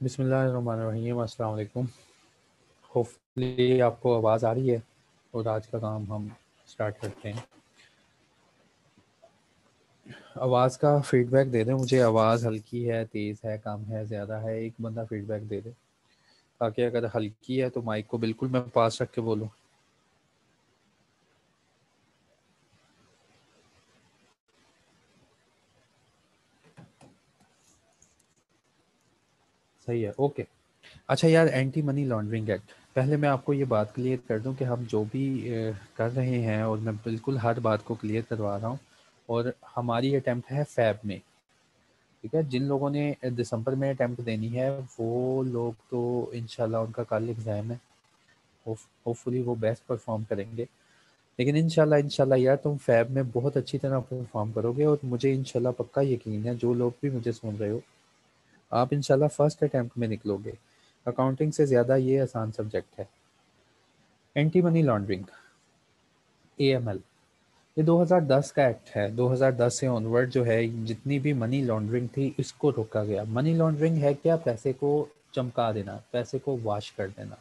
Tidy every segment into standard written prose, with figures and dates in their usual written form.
बिस्मिल्लाहिर्रहमानिर्रहीम। अस्सलाम वालेकुम। होपफुली आपको आवाज़ आ रही है और आज का काम हम स्टार्ट करते हैं। आवाज़ का फीडबैक दे दें मुझे, आवाज़ हल्की है, तेज़ है, कम है, ज़्यादा है। एक बंदा फीडबैक दे दे ताकि अगर हल्की है तो माइक को बिल्कुल मैं पास रख के बोलूँ। सही है, ओके। अच्छा यार, एंटी मनी लॉन्ड्रिंग एक्ट, पहले मैं आपको ये बात क्लियर कर दूं कि हम जो भी कर रहे हैं, और मैं बिल्कुल हर बात को क्लियर करवा रहा हूँ, और हमारी अटेम्प्ट है फैब में। ठीक है, जिन लोगों ने दिसंबर में अटैम्प्ट देनी है वो लोग तो इंशाल्लाह उनका कल एग्ज़ाम है, होपफुली वो बेस्ट परफॉर्म करेंगे। लेकिन इंशाल्लाह इंशाल्लाह यार, तुम फैब में बहुत अच्छी तरह परफॉर्म करोगे, और मुझे इंशाल्लाह पक्का यकीन है, जो लोग भी मुझे सुन रहे हो, आप इंशाल्लाह फर्स्ट अटैम्प्ट में निकलोगे। अकाउंटिंग से ज़्यादा ये आसान सब्जेक्ट है। एंटी मनी लॉन्ड्रिंग, AML, ये 2010 का एक्ट है। 2010 से ऑनवर्ड जो है, जितनी भी मनी लॉन्ड्रिंग थी इसको रोका गया। मनी लॉन्ड्रिंग है क्या? पैसे को चमका देना, पैसे को वॉश कर देना।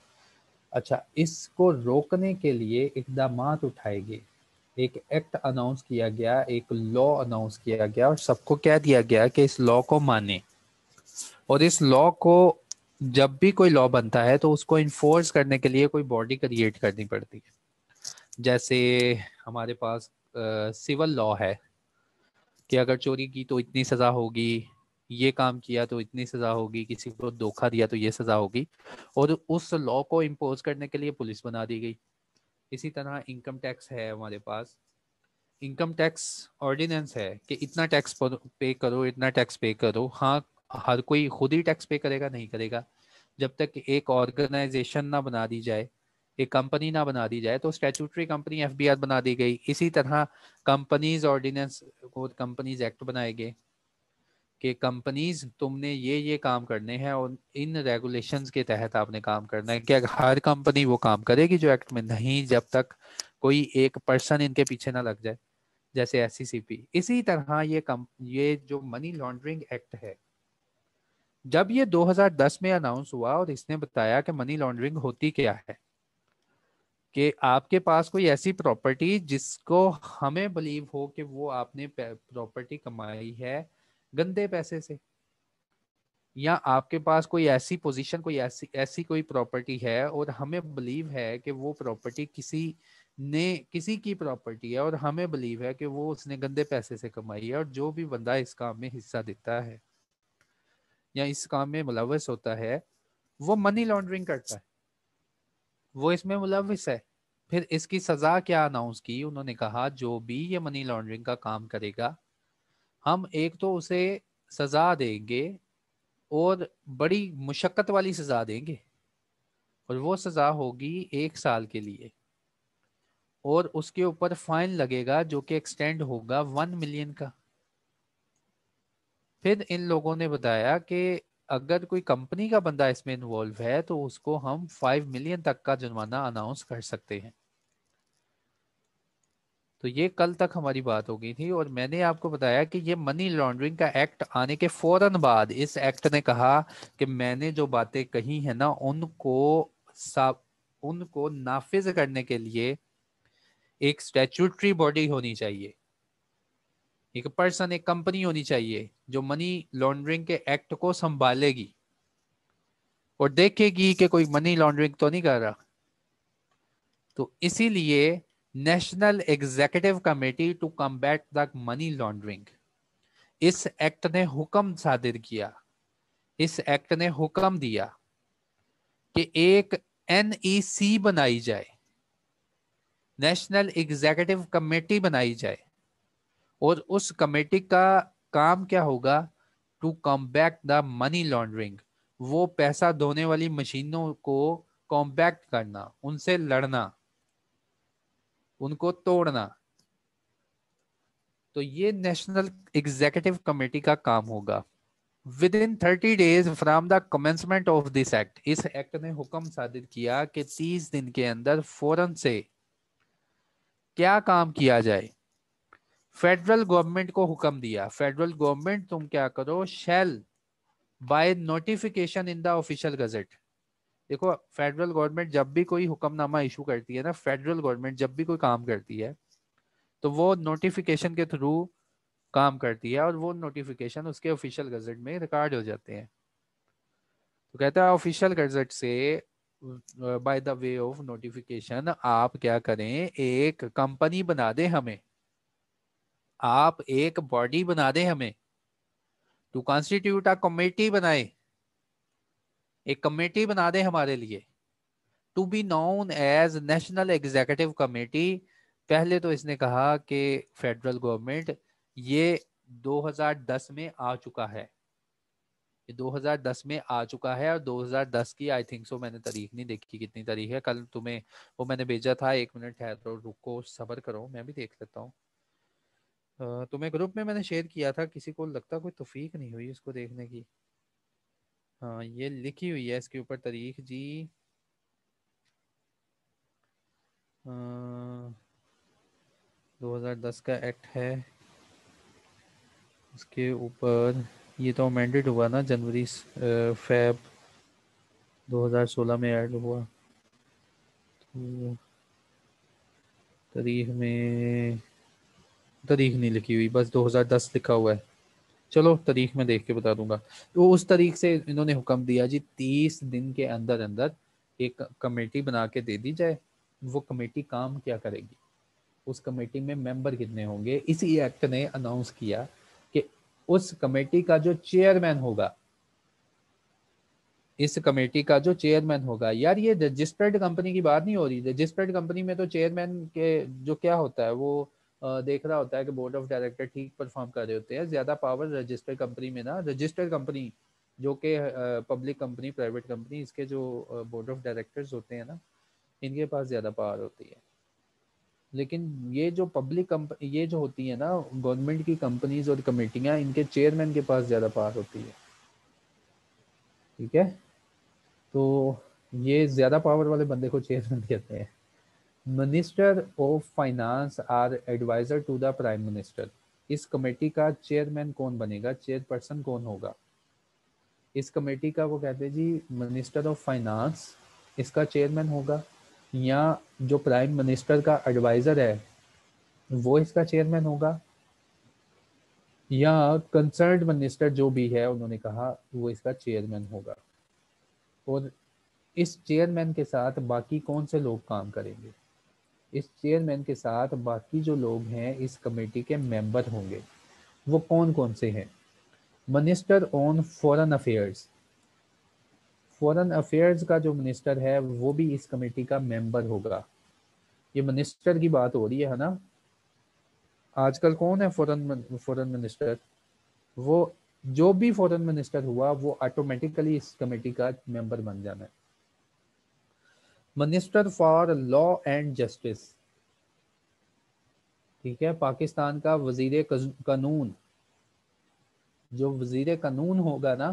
अच्छा, इसको रोकने के लिए इकदाम उठाए गए, एक एक्ट अनाउंस किया गया, एक लॉ अनाउंस किया गया, और सबको कह दिया गया कि इस लॉ को माने। और इस लॉ को, जब भी कोई लॉ बनता है तो उसको इन्फोर्स करने के लिए कोई बॉडी क्रिएट करनी पड़ती है। जैसे हमारे पास सिविल लॉ है कि अगर चोरी की तो इतनी सज़ा होगी, ये काम किया तो इतनी सज़ा होगी, किसी को धोखा दिया तो ये सज़ा होगी। और उस लॉ को इम्पोज करने के लिए पुलिस बना दी गई। इसी तरह इनकम टैक्स है हमारे पास। इनकम टैक्स ऑर्डिनेंस है कि इतना टैक्स पे करो, इतना टैक्स पे करो। हाँ, हर कोई खुद ही टैक्स पे करेगा? नहीं करेगा। जब तक एक ऑर्गेनाइजेशन ना बना दी जाए, एक कंपनी ना बना दी जाए, तो स्टैट्यूटरी कंपनी FBR बना दी गई। इसी तरह कंपनीज ऑर्डिनेंस और कंपनीज एक्ट बनाए गए कि कंपनीज तुमने ये काम करने हैं और इन रेगुलेशंस के तहत आपने काम करना है। कि हर कंपनी वो काम करेगी जो एक्ट में? नहीं, जब तक कोई एक पर्सन इनके पीछे ना लग जाए, जैसे SCCP। इसी तरह ये जो मनी लॉन्ड्रिंग एक्ट है, जब ये 2010 में अनाउंस हुआ और इसने बताया कि मनी लॉन्ड्रिंग होती क्या है, कि आपके पास कोई ऐसी प्रॉपर्टी जिसको हमें बिलीव हो कि वो आपने प्रॉपर्टी कमाई है गंदे पैसे से, या आपके पास कोई ऐसी पोजीशन, कोई ऐसी ऐसी कोई प्रॉपर्टी है और हमें बिलीव है कि वो प्रॉपर्टी किसी की प्रॉपर्टी है, और हमें बिलीव है कि वो उसने गंदे पैसे से कमाई है, और जो भी बंदा इस काम में हिस्सा देता है या इस काम में मुलव्वस होता है, वो मनी लॉन्ड्रिंग करता है, वो इसमें मुलव्वस है। फिर इसकी सजा क्या अनाउंस की उन्होंने? कहा जो भी ये मनी लॉन्ड्रिंग का काम करेगा, हम एक तो उसे सजा देंगे, और बड़ी मुशक्कत वाली सजा देंगे, और वो सजा होगी 1 साल के लिए, और उसके ऊपर फाइन लगेगा जो कि एक्सटेंड होगा 1 मिलियन का। फिर इन लोगों ने बताया कि अगर कोई कंपनी का बंदा इसमें इन्वॉल्व है तो उसको हम 5 मिलियन तक का जुर्माना अनाउंस कर सकते हैं। तो ये कल तक हमारी बात हो गई थी, और मैंने आपको बताया कि ये मनी लॉन्ड्रिंग का एक्ट आने के फौरन बाद इस एक्ट ने कहा कि मैंने जो बातें कही है ना, उनको नाफिज करने के लिए एक स्टैट्यूटरी बॉडी होनी चाहिए, एक पर्सन, एक कंपनी होनी चाहिए जो मनी लॉन्ड्रिंग के एक्ट को संभालेगी और देखेगी कि कोई मनी लॉन्ड्रिंग तो नहीं कर रहा। तो इसीलिए national executive committee to combat the money laundering, इस एक्ट ने हुक्म सादिर किया, इस एक्ट ने हुक्म दिया कि एक NEC बनाई जाए, नेशनल एग्जीक्यूटिव कमेटी बनाई जाए, और उस कमेटी का काम क्या होगा? To combat the money laundering, वो पैसा धोने वाली मशीनों को कॉम्बैक्ट करना, उनसे लड़ना, उनको तोड़ना। तो ये नेशनल एग्जीक्यूटिव कमेटी का काम होगा। With in 30 days from the commencement of this act, इस एक्ट ने हुक्म सादिर किया कि 30 दिन के अंदर फौरन से क्या काम किया जाए। फेडरल गवर्नमेंट को हुक्म दिया, फेडरल गवर्नमेंट तुम क्या करो, shall by notification in the official gazette. देखो फेडरल गवर्नमेंट जब भी कोई हुक्मनामा इशू करती है ना, फेडरल गवर्नमेंट जब भी कोई काम करती है तो वो नोटिफिकेशन के थ्रू काम करती है और वो नोटिफिकेशन उसके ऑफिशियल गजेट में रिकॉर्ड हो जाते हैं। तो कहता है ऑफिशियल गजेट से by the way of notification आप क्या करें, एक कंपनी बना दें हमें, आप एक बॉडी बना दें हमें, टू कॉन्स्टिट्यूट अ कमेटी बनाए, एक कमेटी बना दें हमारे लिए, to be known as national executive committee. पहले तो इसने कहा कि फेडरल गवर्नमेंट ये 2010 में आ चुका है, ये 2010 में आ चुका है और 2010 की आई थिंक सो, मैंने तारीख नहीं देखी कितनी तारीख है, कल तुम्हें वो मैंने भेजा था, एक मिनट है तो रुको सब्र करो मैं भी देख लेता हूँ। तुम्हें ग्रुप में मैंने शेयर किया था, किसी को लगता कोई तौफीक नहीं हुई इसको देखने की। हाँ ये लिखी हुई है इसके ऊपर तारीख जी, 2010 का एक्ट है, उसके ऊपर ये तो अमेंडेड हुआ ना जनवरी फेब 2016 में ऐड हुआ, तो तारीख में तारीख नहीं लिखी हुई, बस 2010 लिखा हुआ है। चलो तारीख में देख के बता दूंगा। तो उस तारीख से इन्होंने हुक्म दिया जी 30 दिन के अंदर अंदर एक कमेटी बना के दे दी जाए। वो कमेटी काम क्या करेगी, उस कमेटी में मेंबर कितने होंगे, इसी एक्ट ने अनाउंस किया कि उस कमेटी का जो चेयरमैन होगा, इस कमेटी का जो चेयरमैन होगा, यार ये रजिस्टर्ड कंपनी की बात नहीं हो रही। रजिस्टर्ड कंपनी में तो चेयरमैन के जो क्या होता है वो देख रहा होता है कि बोर्ड ऑफ डायरेक्टर ठीक परफॉर्म कर रहे होते हैं। ज्यादा पावर रजिस्टर्ड कंपनी में ना, रजिस्टर्ड कंपनी जो कि पब्लिक कंपनी प्राइवेट कंपनी, इसके जो बोर्ड ऑफ डायरेक्टर्स होते हैं ना, इनके पास ज्यादा पावर होती है। लेकिन ये जो पब्लिक कंपनी ये जो होती है ना गवर्नमेंट की कंपनीज और कमेटियां, इनके चेयरमैन के पास ज्यादा पावर होती है। ठीक है, तो ये ज्यादा पावर वाले बंदे को चेयरमैन कहते हैं। Minister of finance or adviser to the prime minister. इस कमेटी का चेयरमैन कौन बनेगा, चेयरपर्सन कौन होगा इस कमेटी का, वो कहते हैं जी मिनिस्टर ऑफ फाइनेंस इसका चेयरमैन होगा, या जो प्राइम मिनिस्टर का एडवाइजर है वो इसका चेयरमैन होगा, या कंसर्न्ड मिनिस्टर जो भी है उन्होंने कहा वो इसका चेयरमैन होगा। और इस चेयरमैन के साथ बाकी कौन से लोग काम करेंगे, इस चेयरमैन के साथ बाकी जो लोग हैं इस कमेटी के मेंबर होंगे, वो कौन कौन से हैं। Minister on foreign affairs, foreign affairs का जो मिनिस्टर है वो भी इस कमेटी का मेंबर होगा। ये मिनिस्टर की बात हो रही है ना, आजकल कौन है फॉरेन फॉरेन मिनिस्टर, वो जो भी फॉरेन मिनिस्टर हुआ वो ऑटोमेटिकली इस कमेटी का मेंबर बन जाना है। Minister for law and justice, ठीक है, पाकिस्तान का वजीर कानून, जो वजीर कानून होगा ना,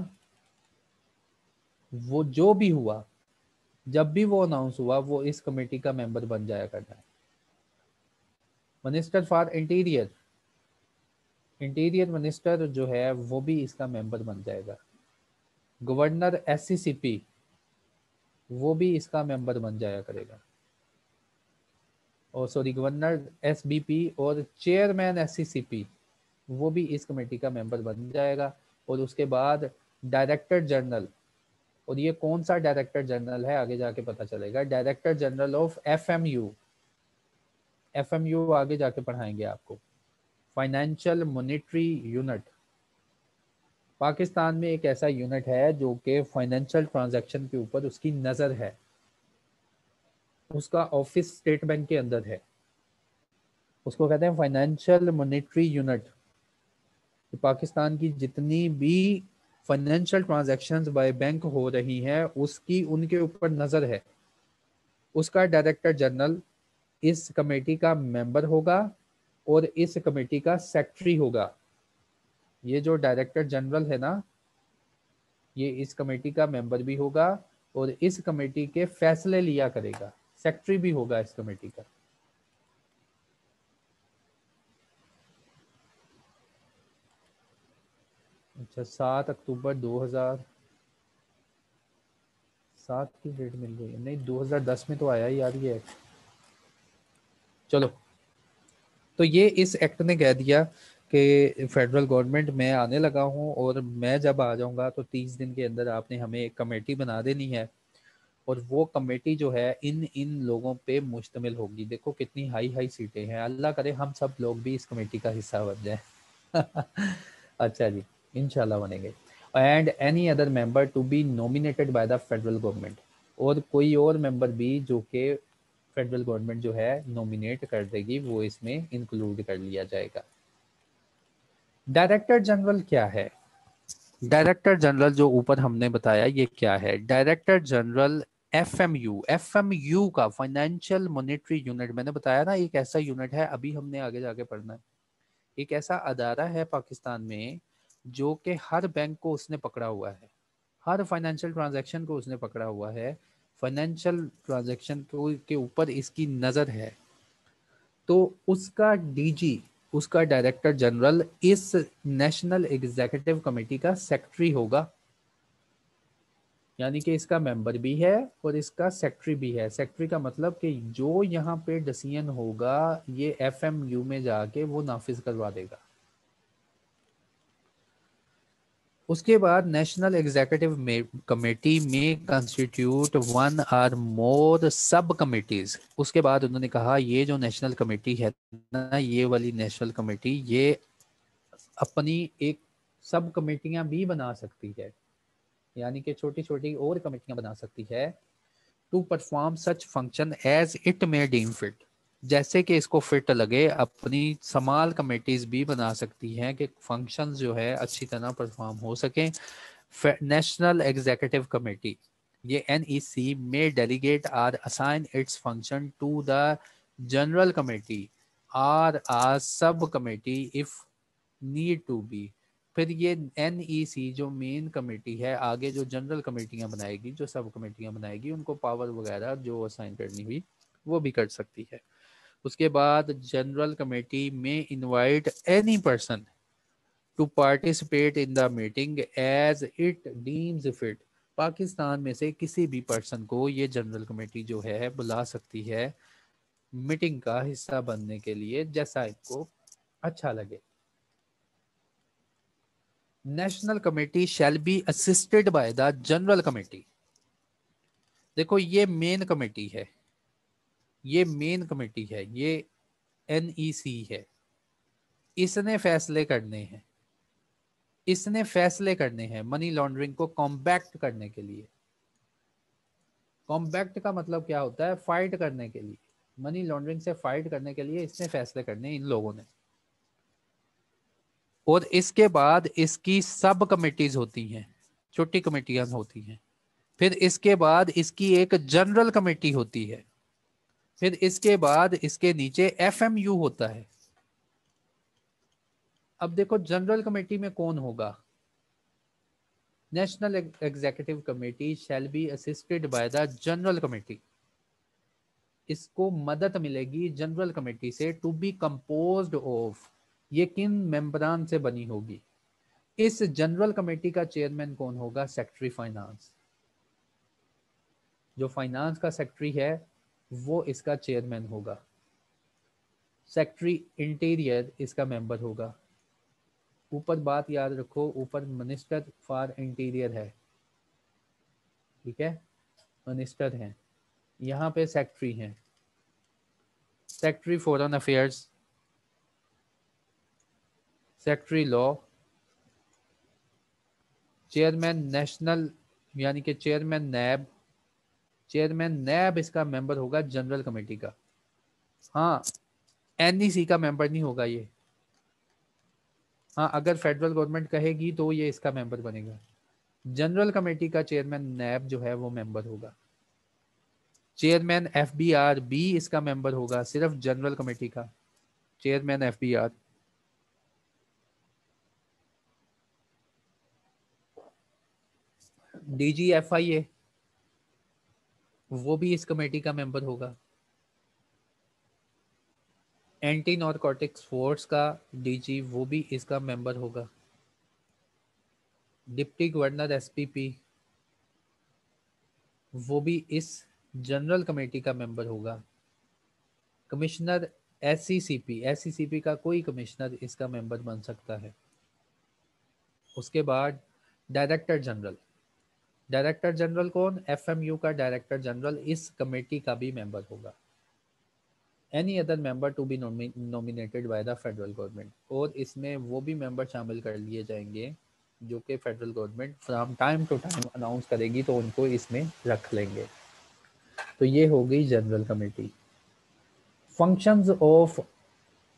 वो जो भी हुआ, जब भी वो अनाउंस हुआ वो इस कमेटी का मेंबर बन जाया करना है। Minister for interior, interior minister जो है वो भी इसका मेंबर बन जाएगा। गवर्नर एससीसीपी वो भी इसका मेंबर बन जाया करेगा, और सॉरी गवर्नर एसबीपी और चेयरमैन एससीसीपी वो भी इस कमेटी का मेंबर बन जाएगा। और उसके बाद डायरेक्टर जनरल, और ये कौन सा डायरेक्टर जनरल है आगे जाके पता चलेगा, डायरेक्टर जनरल ऑफ एफएमयू, एफएमयू आगे जाके पढ़ाएंगे आपको, फाइनेंशियल मॉनिटरी यूनिट। पाकिस्तान में एक ऐसा यूनिट है जो कि फाइनेंशियल ट्रांजैक्शन के ऊपर उसकी नज़र है, उसका ऑफिस स्टेट बैंक के अंदर है, उसको कहते हैं फाइनेंशियल मॉनिटरी यूनिट। पाकिस्तान की जितनी भी फाइनेंशियल ट्रांजैक्शंस बाय बैंक हो रही हैं उसकी उनके ऊपर नज़र है। उसका डायरेक्टर जनरल इस कमेटी का मेंबर होगा और इस कमेटी का सेक्रेटरी होगा। ये जो डायरेक्टर जनरल है ना, ये इस कमेटी का मेंबर भी होगा और इस कमेटी के फैसले लिया करेगा, सेक्रेटरी भी होगा इस कमेटी का। अच्छा 7 अक्टूबर 2007 की डेट मिल गई है, नहीं 2010 में तो आया ही यार ये एक्ट। चलो, तो ये इस एक्ट ने कह दिया कि फेडरल गवर्नमेंट मैं आने लगा हूँ, और मैं जब आ जाऊंगा तो 30 दिन के अंदर आपने हमें एक कमेटी बना देनी है, और वो कमेटी जो है इन इन लोगों पे मुश्तमिल होगी। देखो कितनी हाई हाई सीटें हैं, अल्लाह करे हम सब लोग भी इस कमेटी का हिस्सा बन जाए। अच्छा जी, इंशाल्लाह बनेंगे। And any other member to be nominated by the federal government, और कोई और मेंबर भी जो कि फेडरल गवर्नमेंट जो है नॉमिनेट कर देगी वो इसमें इंक्लूड कर लिया जाएगा। डायरेक्टर जनरल क्या है? डायरेक्टर जनरल जो ऊपर हमने बताया ये क्या है? डायरेक्टर जनरल एफएमयू, एफएमयू का फाइनेंशियल मॉनेटरी यूनिट, मैंने बताया ना एक ऐसा यूनिट है, अभी हमने आगे जाके पढ़ना है, एक ऐसा अदारा है पाकिस्तान में जो कि हर बैंक को उसने पकड़ा हुआ है, हर फाइनेंशियल ट्रांजैक्शन को उसने पकड़ा हुआ है, फाइनेंशियल ट्रांजैक्शन के ऊपर इसकी नज़र है। तो उसका डीजी, उसका डायरेक्टर जनरल इस नेशनल एग्जीक्यूटिव कमेटी का सेक्रेटरी होगा, यानी कि इसका मेंबर भी है और इसका सेक्रेटरी भी है। सेक्रेटरी का मतलब कि जो यहाँ पे डिसीजन होगा ये एफएमयू में जाके वो नाफिज करवा देगा। उसके बाद नेशनल एग्जीक्यूटिव कमेटी में कंस्टिट्यूट वन आर मोर सब कमेटीज। उसके बाद उन्होंने कहा ये जो नेशनल कमेटी है ना, ये वाली नेशनल कमेटी ये अपनी एक सब कमेटियां भी बना सकती है, यानी कि छोटी छोटी और कमेटियां बना सकती है, to perform such function as it may deem fit, जैसे कि इसको फिट लगे अपनी समाल कमेटीज भी बना सकती हैं कि फंक्शंस जो है अच्छी तरह परफॉर्म हो सकें। नेशनल एग्जीक्यूटिव कमेटी, ये NEC में delegate or assign its function to the general committee or a sub committee if need to be. फिर ये NEC जो मेन कमेटी है आगे जो जनरल कमेटियां बनाएगी, जो सब कमेटियां बनाएगी, उनको पावर वगैरह जो असाइन करनी हुई वो भी कर सकती है। उसके बाद जनरल कमेटी में invite any person to participate in the meeting as it deems fit. Pakistan में से किसी भी पर्सन को ये जनरल कमेटी जो है बुला सकती है मीटिंग का हिस्सा बनने के लिए, जैसा इनको अच्छा लगे। National committee shall be assisted by the general committee. देखो ये मेन कमेटी है, ये मेन कमेटी है, ये NEC है, इसने फैसले करने हैं, इसने फैसले करने हैं मनी लॉन्ड्रिंग को कॉम्बैक्ट करने के लिए। कॉम्बैक्ट का मतलब क्या होता है? फाइट करने के लिए, मनी लॉन्ड्रिंग से फाइट करने के लिए इसने फैसले करने इन लोगों ने। और इसके बाद इसकी सब कमेटीज होती हैं, छोटी कमेटियां होती हैं। फिर इसके बाद इसकी एक जनरल कमेटी होती है, फिर इसके बाद इसके नीचे FMU होता है। अब देखो जनरल कमेटी में कौन होगा? National executive committee shall be assisted by the general committee. इसको मदद मिलेगी जनरल कमेटी से, टू बी कंपोज्ड ऑफ, ये किन मेंबरान से बनी होगी? इस जनरल कमेटी का चेयरमैन कौन होगा? Secretary finance. जो फाइनेंस का सेक्रेटरी है वो इसका चेयरमैन होगा। सेक्रेटरी इंटीरियर इसका मेंबर होगा। ऊपर बात याद रखो, ऊपर मिनिस्टर फॉर इंटीरियर है, ठीक है, मिनिस्टर हैं, यहाँ पे सेक्रेटरी हैं, secretary foreign affairs, secretary law, chairman national यानी कि चेयरमैन नैब, चेयरमैन नैब इसका मेंबर होगा जनरल कमेटी का। हाँ, NEC का मेंबर नहीं होगा ये। हाँ, अगर फेडरल गवर्नमेंट कहेगी तो ये इसका मेंबर बनेगा। जनरल कमेटी का चेयरमैन नैब जो है वो मेंबर होगा। चेयरमैन FBR भी इसका मेंबर होगा, सिर्फ जनरल कमेटी का चेयरमैन FBR। DGFIA वो भी इस कमेटी का मेंबर होगा। एंटी नारकोटिक्स फोर्स का DG वो भी इसका मेंबर होगा। डिप्टी गवर्नर एसपीपी, वो भी इस जनरल कमेटी का मेंबर होगा। कमिश्नर एससीसीपी, एससीसीपी का कोई कमिश्नर इसका मेंबर बन सकता है। उसके बाद डायरेक्टर जनरल, डायरेक्टर जनरल कौन? एफएमयू का डायरेक्टर जनरल इस कमेटी का भी मेंबर होगा। Any other member to be nominated by the federal government, और इसमें वो भी मेंबर शामिल कर लिए जाएंगे जो कि federal government from time to time announce करेगी, तो उनको इसमें रख लेंगे। तो ये हो गई general committee. Functions of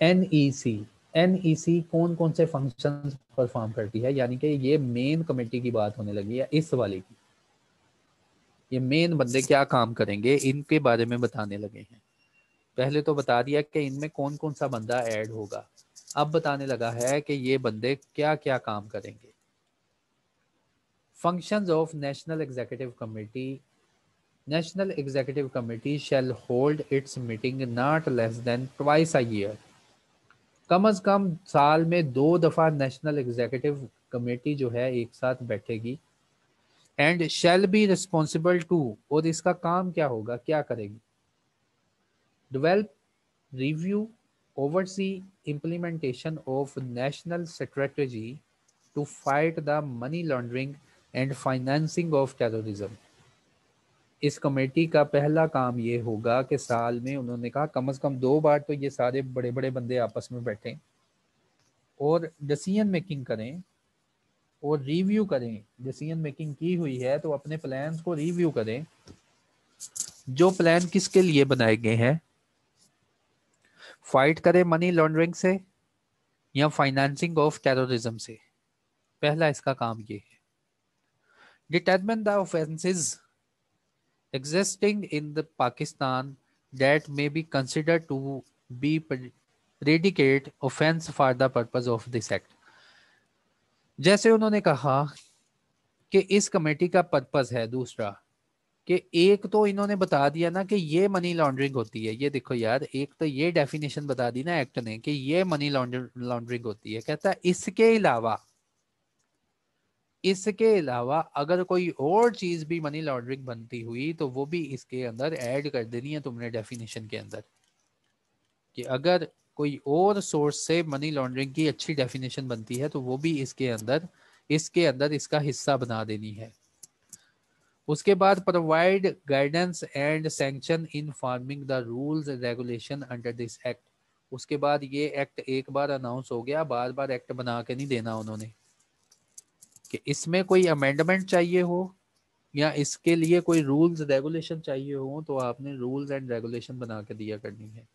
NEC, NEC कौन कौन से फंक्शंस परफॉर्म करती है, यानी कि ये मेन कमेटी की बात होने लगी है इस वाली की। ये मेन बंदे क्या काम करेंगे इनके बारे में बताने लगे हैं। पहले तो बता दिया कि इनमें कौन कौन सा बंदा ऐड होगा, अब बताने लगा है कि ये बंदे क्या क्या काम करेंगे। Functions of national executive committee, national executive committee shall hold its meeting not less than twice a year, कम अज कम साल में 2 दफा नेशनल एग्जीक्यूटिव कमेटी जो है एक साथ बैठेगी। And shall be responsible to, और इसका काम क्या होगा, क्या करेगी? Develop, review, oversee implementation of national strategy to fight the money laundering and financing of terrorism। इस कमेटी का पहला काम ये होगा कि साल में उन्होंने कहा कम से कम 2 बार तो ये सारे बड़े बड़े बंदे आपस में बैठें और डिसीजन मेकिंग करें और रिव्यू करें। डिसीजन मेकिंग की हुई है तो अपने प्लान्स को रिव्यू करें, जो प्लान किसके लिए बनाए गए हैं, फाइट करें मनी लॉन्ड्रिंग से या फाइनेंसिंग ऑफ टेररिज्म से। पहला इसका काम ये है। Determine the offences existing in the Pakistan that may be considered to be predicate offense for the purpose of this act। जैसे उन्होंने कहा कि इस कमेटी का पर्पस है दूसरा, कि एक तो इन्होंने बता दिया ना कि ये मनी लॉन्ड्रिंग होती है। ये देखो यार, एक तो ये डेफिनेशन बता दी ना एक्ट ने कि ये मनी लॉन्ड्रिंग होती है। कहता है इसके अलावा, इसके अलावा अगर कोई और चीज भी मनी लॉन्ड्रिंग बनती हुई तो वो भी इसके अंदर ऐड कर देनी है तुमने डेफिनेशन के अंदर, कि अगर कोई और सोर्स से मनी लॉन्ड्रिंग की अच्छी डेफिनेशन बनती है तो वो भी इसके अंदर इसका हिस्सा बना देनी है। उसके बाद provide guidance and sanction in farming the rules regulation under this act. उसके बाद ये एक्ट एक बार अनाउंस हो गया, बार बार एक्ट बना के नहीं देना उन्होंने, कि इसमें कोई अमेंडमेंट चाहिए हो या इसके लिए कोई रूल्स रेगुलेशन चाहिए हो तो आपने रूल्स एंड रेगुलेशन बना के दिया करनी है।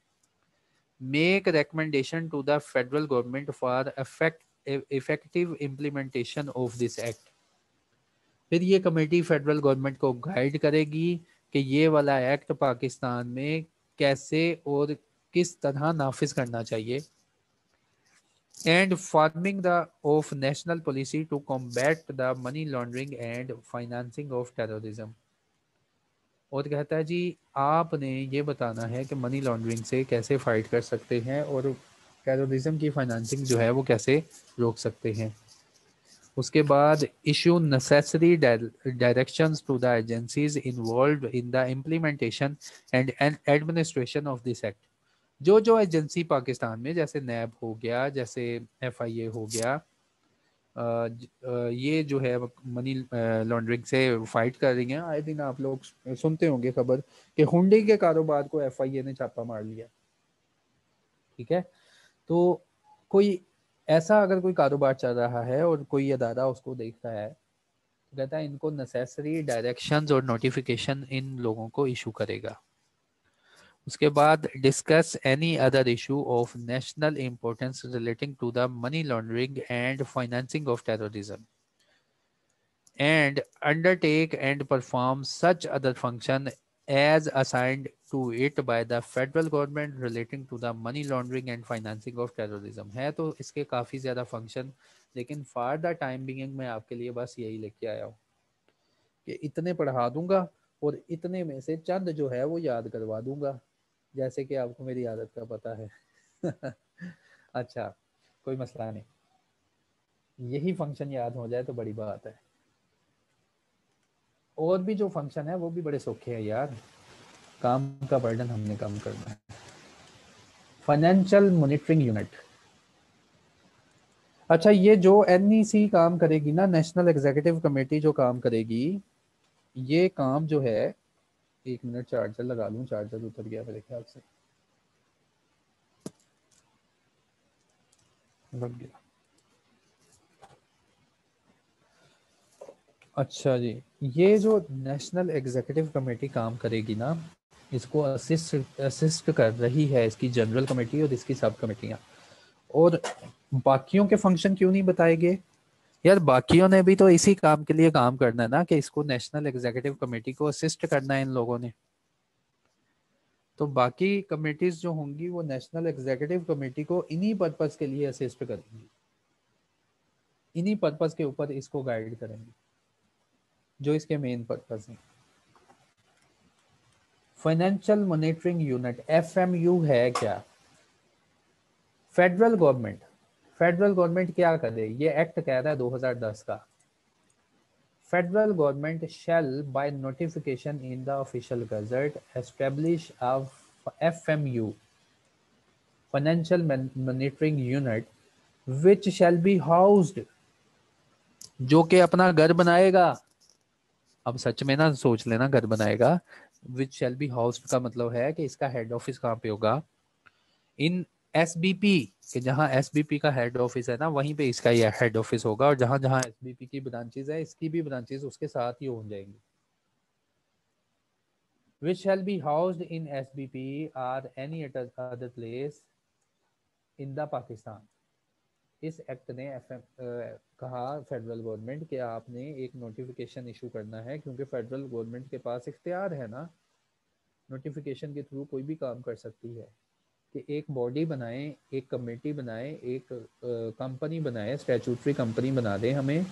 Make recommendation to the federal government for effective implementation of this act. फिर ये कमेटी फेडरल गवर्नमेंट को गाइड करेगी कि ये वाला एक्ट पाकिस्तान में कैसे और किस तरह नाफिज करना चाहिए। And forming the of national policy to combat the money laundering and financing of terrorism. और कहता है जी आपने ये बताना है कि मनी लॉन्ड्रिंग से कैसे फाइट कर सकते हैं और टेररिज्म की फाइनेंसिंग जो है वो कैसे रोक सकते हैं। उसके बाद issue necessary directions to the agencies involved in the implementation and administration of this act. जो एजेंसी पाकिस्तान में, जैसे नैब हो गया, जैसे एफआईए हो गया, ये जो है मनी लॉन्ड्रिंग से फाइट कर रही हैं। आए दिन आप लोग सुनते होंगे खबर कि हुंडी के कारोबार को एफआईए ने छापा मार लिया। ठीक है, तो कोई ऐसा अगर कोई कारोबार चल रहा है और कोई अदारा उसको देख रहा है तो कहता है इनको नेसेसरी डायरेक्शंस और नोटिफिकेशन इन लोगों को इशू करेगा। उसके बाद discuss any other issue of national importance relating to the money laundering and financing of terrorism and undertake and perform such other function as assigned to it by the federal government relating to the money laundering and financing of terrorism। है तो इसके काफ़ी ज़्यादा function, लेकिन for the time being मैं आपके लिए बस यही लेके आया हूँ कि इतने पढ़ा दूंगा और इतने में से चंद जो है वो याद करवा दूंगा, जैसे कि आपको मेरी आदत का पता है। अच्छा, कोई मसला नहीं। यही फंक्शन याद हो जाए तो बड़ी बात है। और भी जो फंक्शन है वो भी बड़े सौखे हैं यार, काम का बर्डन हमने कम करना है। Financial monitoring unit. अच्छा, ये जो एनईसी काम करेगी ना, नेशनल एग्जीक्यूटिव कमेटी जो काम करेगी, ये काम जो है, एक मिनट चार्जर लगा लूं, चार्जर उतर गया मेरे ख्याल से, लग गया। अच्छा जी, ये जो नेशनल एग्जीक्यूटिव कमेटी काम करेगी ना, इसको असिस्ट असिस्ट कर रही है इसकी जनरल कमेटी और इसकी सब कमेटियाँ। और बाकियों के फंक्शन क्यों नहीं बताए गए यार? बाकियों ने भी तो इसी काम के लिए काम करना है ना, कि इसको नेशनल एग्जीक्यूटिव कमेटी को असिस्ट करना है इन लोगों ने। तो बाकी कमेटीज जो होंगी वो नेशनल एग्जीक्यूटिव कमेटी को इन्हीं पर्पस के लिए असिस्ट करेंगी, इन्हीं पर्पस के ऊपर इसको गाइड करेंगे, जो इसके मेन पर्पस हैं। फाइनेंशियल मॉनिटरिंग यूनिट, एफएमयू है क्या? फेडरल गवर्नमेंट, फेडरल गवर्नमेंट क्या करे, ये एक्ट कह रहा है 2010 का। Federal government shall by notification in the official gazette establish a FMU, financial monitoring unit, which shall be housed, जो कि अपना घर बनाएगा। अब सच में ना सोच लेना, घर बनाएगा। विच शैल बी हाउस्ड का मतलब है कि इसका हेड ऑफिस कहाँ पे होगा? इन एसबीपी, कि जहाँ एसबीपी का हेड ऑफिस है ना, वहीं पे इसका ये हेड ऑफिस होगा। और जहाँ जहाँ एसबीपी की ब्रांचेज है, इसकी भी ब्रांचेज उसके साथ ही हो जाएंगी। Which shall be housed in SBP or any other place in the Pakistan. इस एक्ट ने कहा फेडरल गवर्नमेंट कि आपने एक नोटिफिकेशन इशू करना है, क्योंकि फेडरल गवर्नमेंट के पास इख्तियार है ना, नोटिफिकेशन के थ्रू कोई भी काम कर सकती है, कि एक बॉडी बनाए, एक कमेटी बनाए, एक कंपनी बनाए, स्टैट्यूटरी कंपनी बना दे हमें,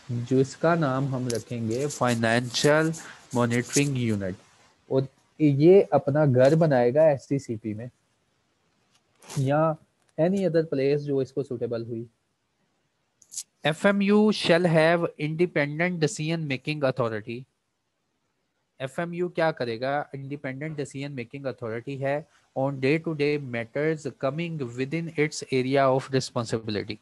जिसका नाम हम रखेंगे फाइनेंशियल मॉनिटरिंग यूनिट। और ये अपना घर बनाएगा एसटीसीपी में या एनी अदर प्लेस जो इसको सुटेबल हुई। FMU shall have independent decision making authority। FMU क्या करेगा? इंडिपेंडेंट डिसीजन मेकिंग अथॉरिटी है on day to day matters coming within its area of responsibility.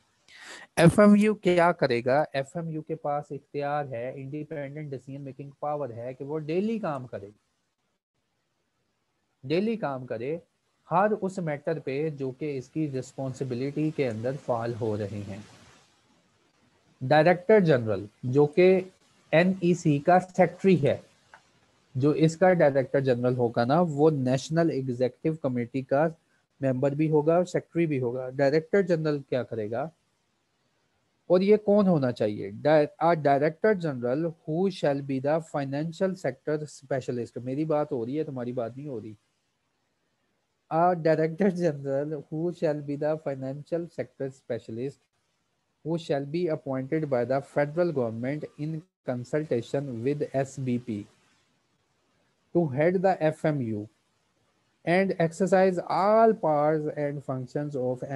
FMU क्या करेगा? FMU के पास इख्तियार है, इंडिपेंडेंट डिसीजन मेकिंग पावर है कि वो डेली काम करे, डेली काम करे हर उस मैटर पे जो कि इसकी रिस्पॉन्सिबिलिटी के अंदर फॉल हो रहे हैं। डायरेक्टर जनरल जो कि NEC का सेक्रेटरी है, जो इसका डायरेक्टर जनरल होगा ना, वो नेशनल एग्जीक्यूटिव कमेटी का मेंबर भी होगा और सेक्रेटरी भी होगा। डायरेक्टर जनरल क्या करेगा? और ये कौन होना चाहिए? Director general who shall be the financial sector specialist. मेरी बात हो रही है, तुम्हारी बात नहीं हो रही। Director general who shall be the financial sector specialist who shall be appointed by the federal government in consultation with SBP to head the FMU and exercise all powers and functions of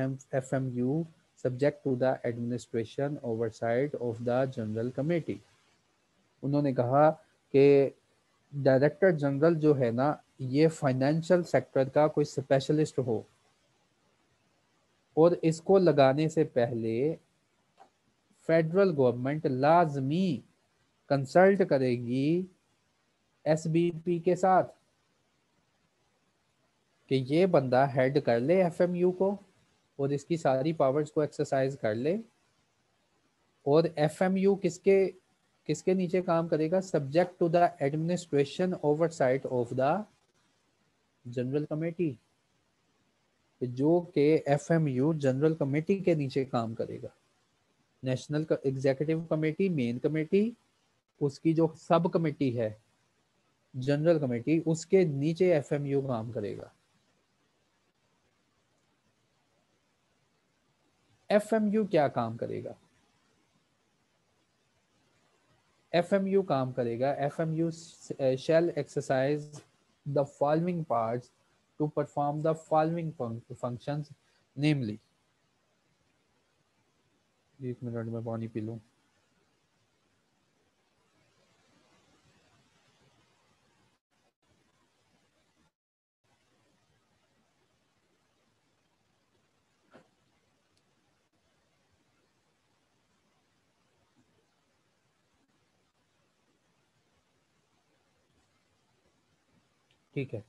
FMU subject to the administration oversight of the General Committee। उन्होंने कहा कि director general जो है ना, ये financial sector का कोई specialist हो, और इसको लगाने से पहले फेडरल गवर्नमेंट लाजमी कंसल्ट करेगी एसबीपी के साथ कि ये बंदा हेड कर ले एफएमयू को और इसकी सारी पावर्स को एक्सरसाइज कर ले। और एफएमयू किसके किसके नीचे काम करेगा? Subject to the administration oversight of the general committee, जो कि एफएमयू जनरल कमेटी के नीचे काम करेगा। National executive committee main committee, उसकी जो सब कमेटी है जनरल कमेटी, उसके नीचे एफएमयू काम करेगा। एफएमयू क्या काम करेगा? FMU काम करेगा, FMU shall exercise the following parts to perform the following functions, namely एक मिनट में पानी पी लूँ। ठीक है।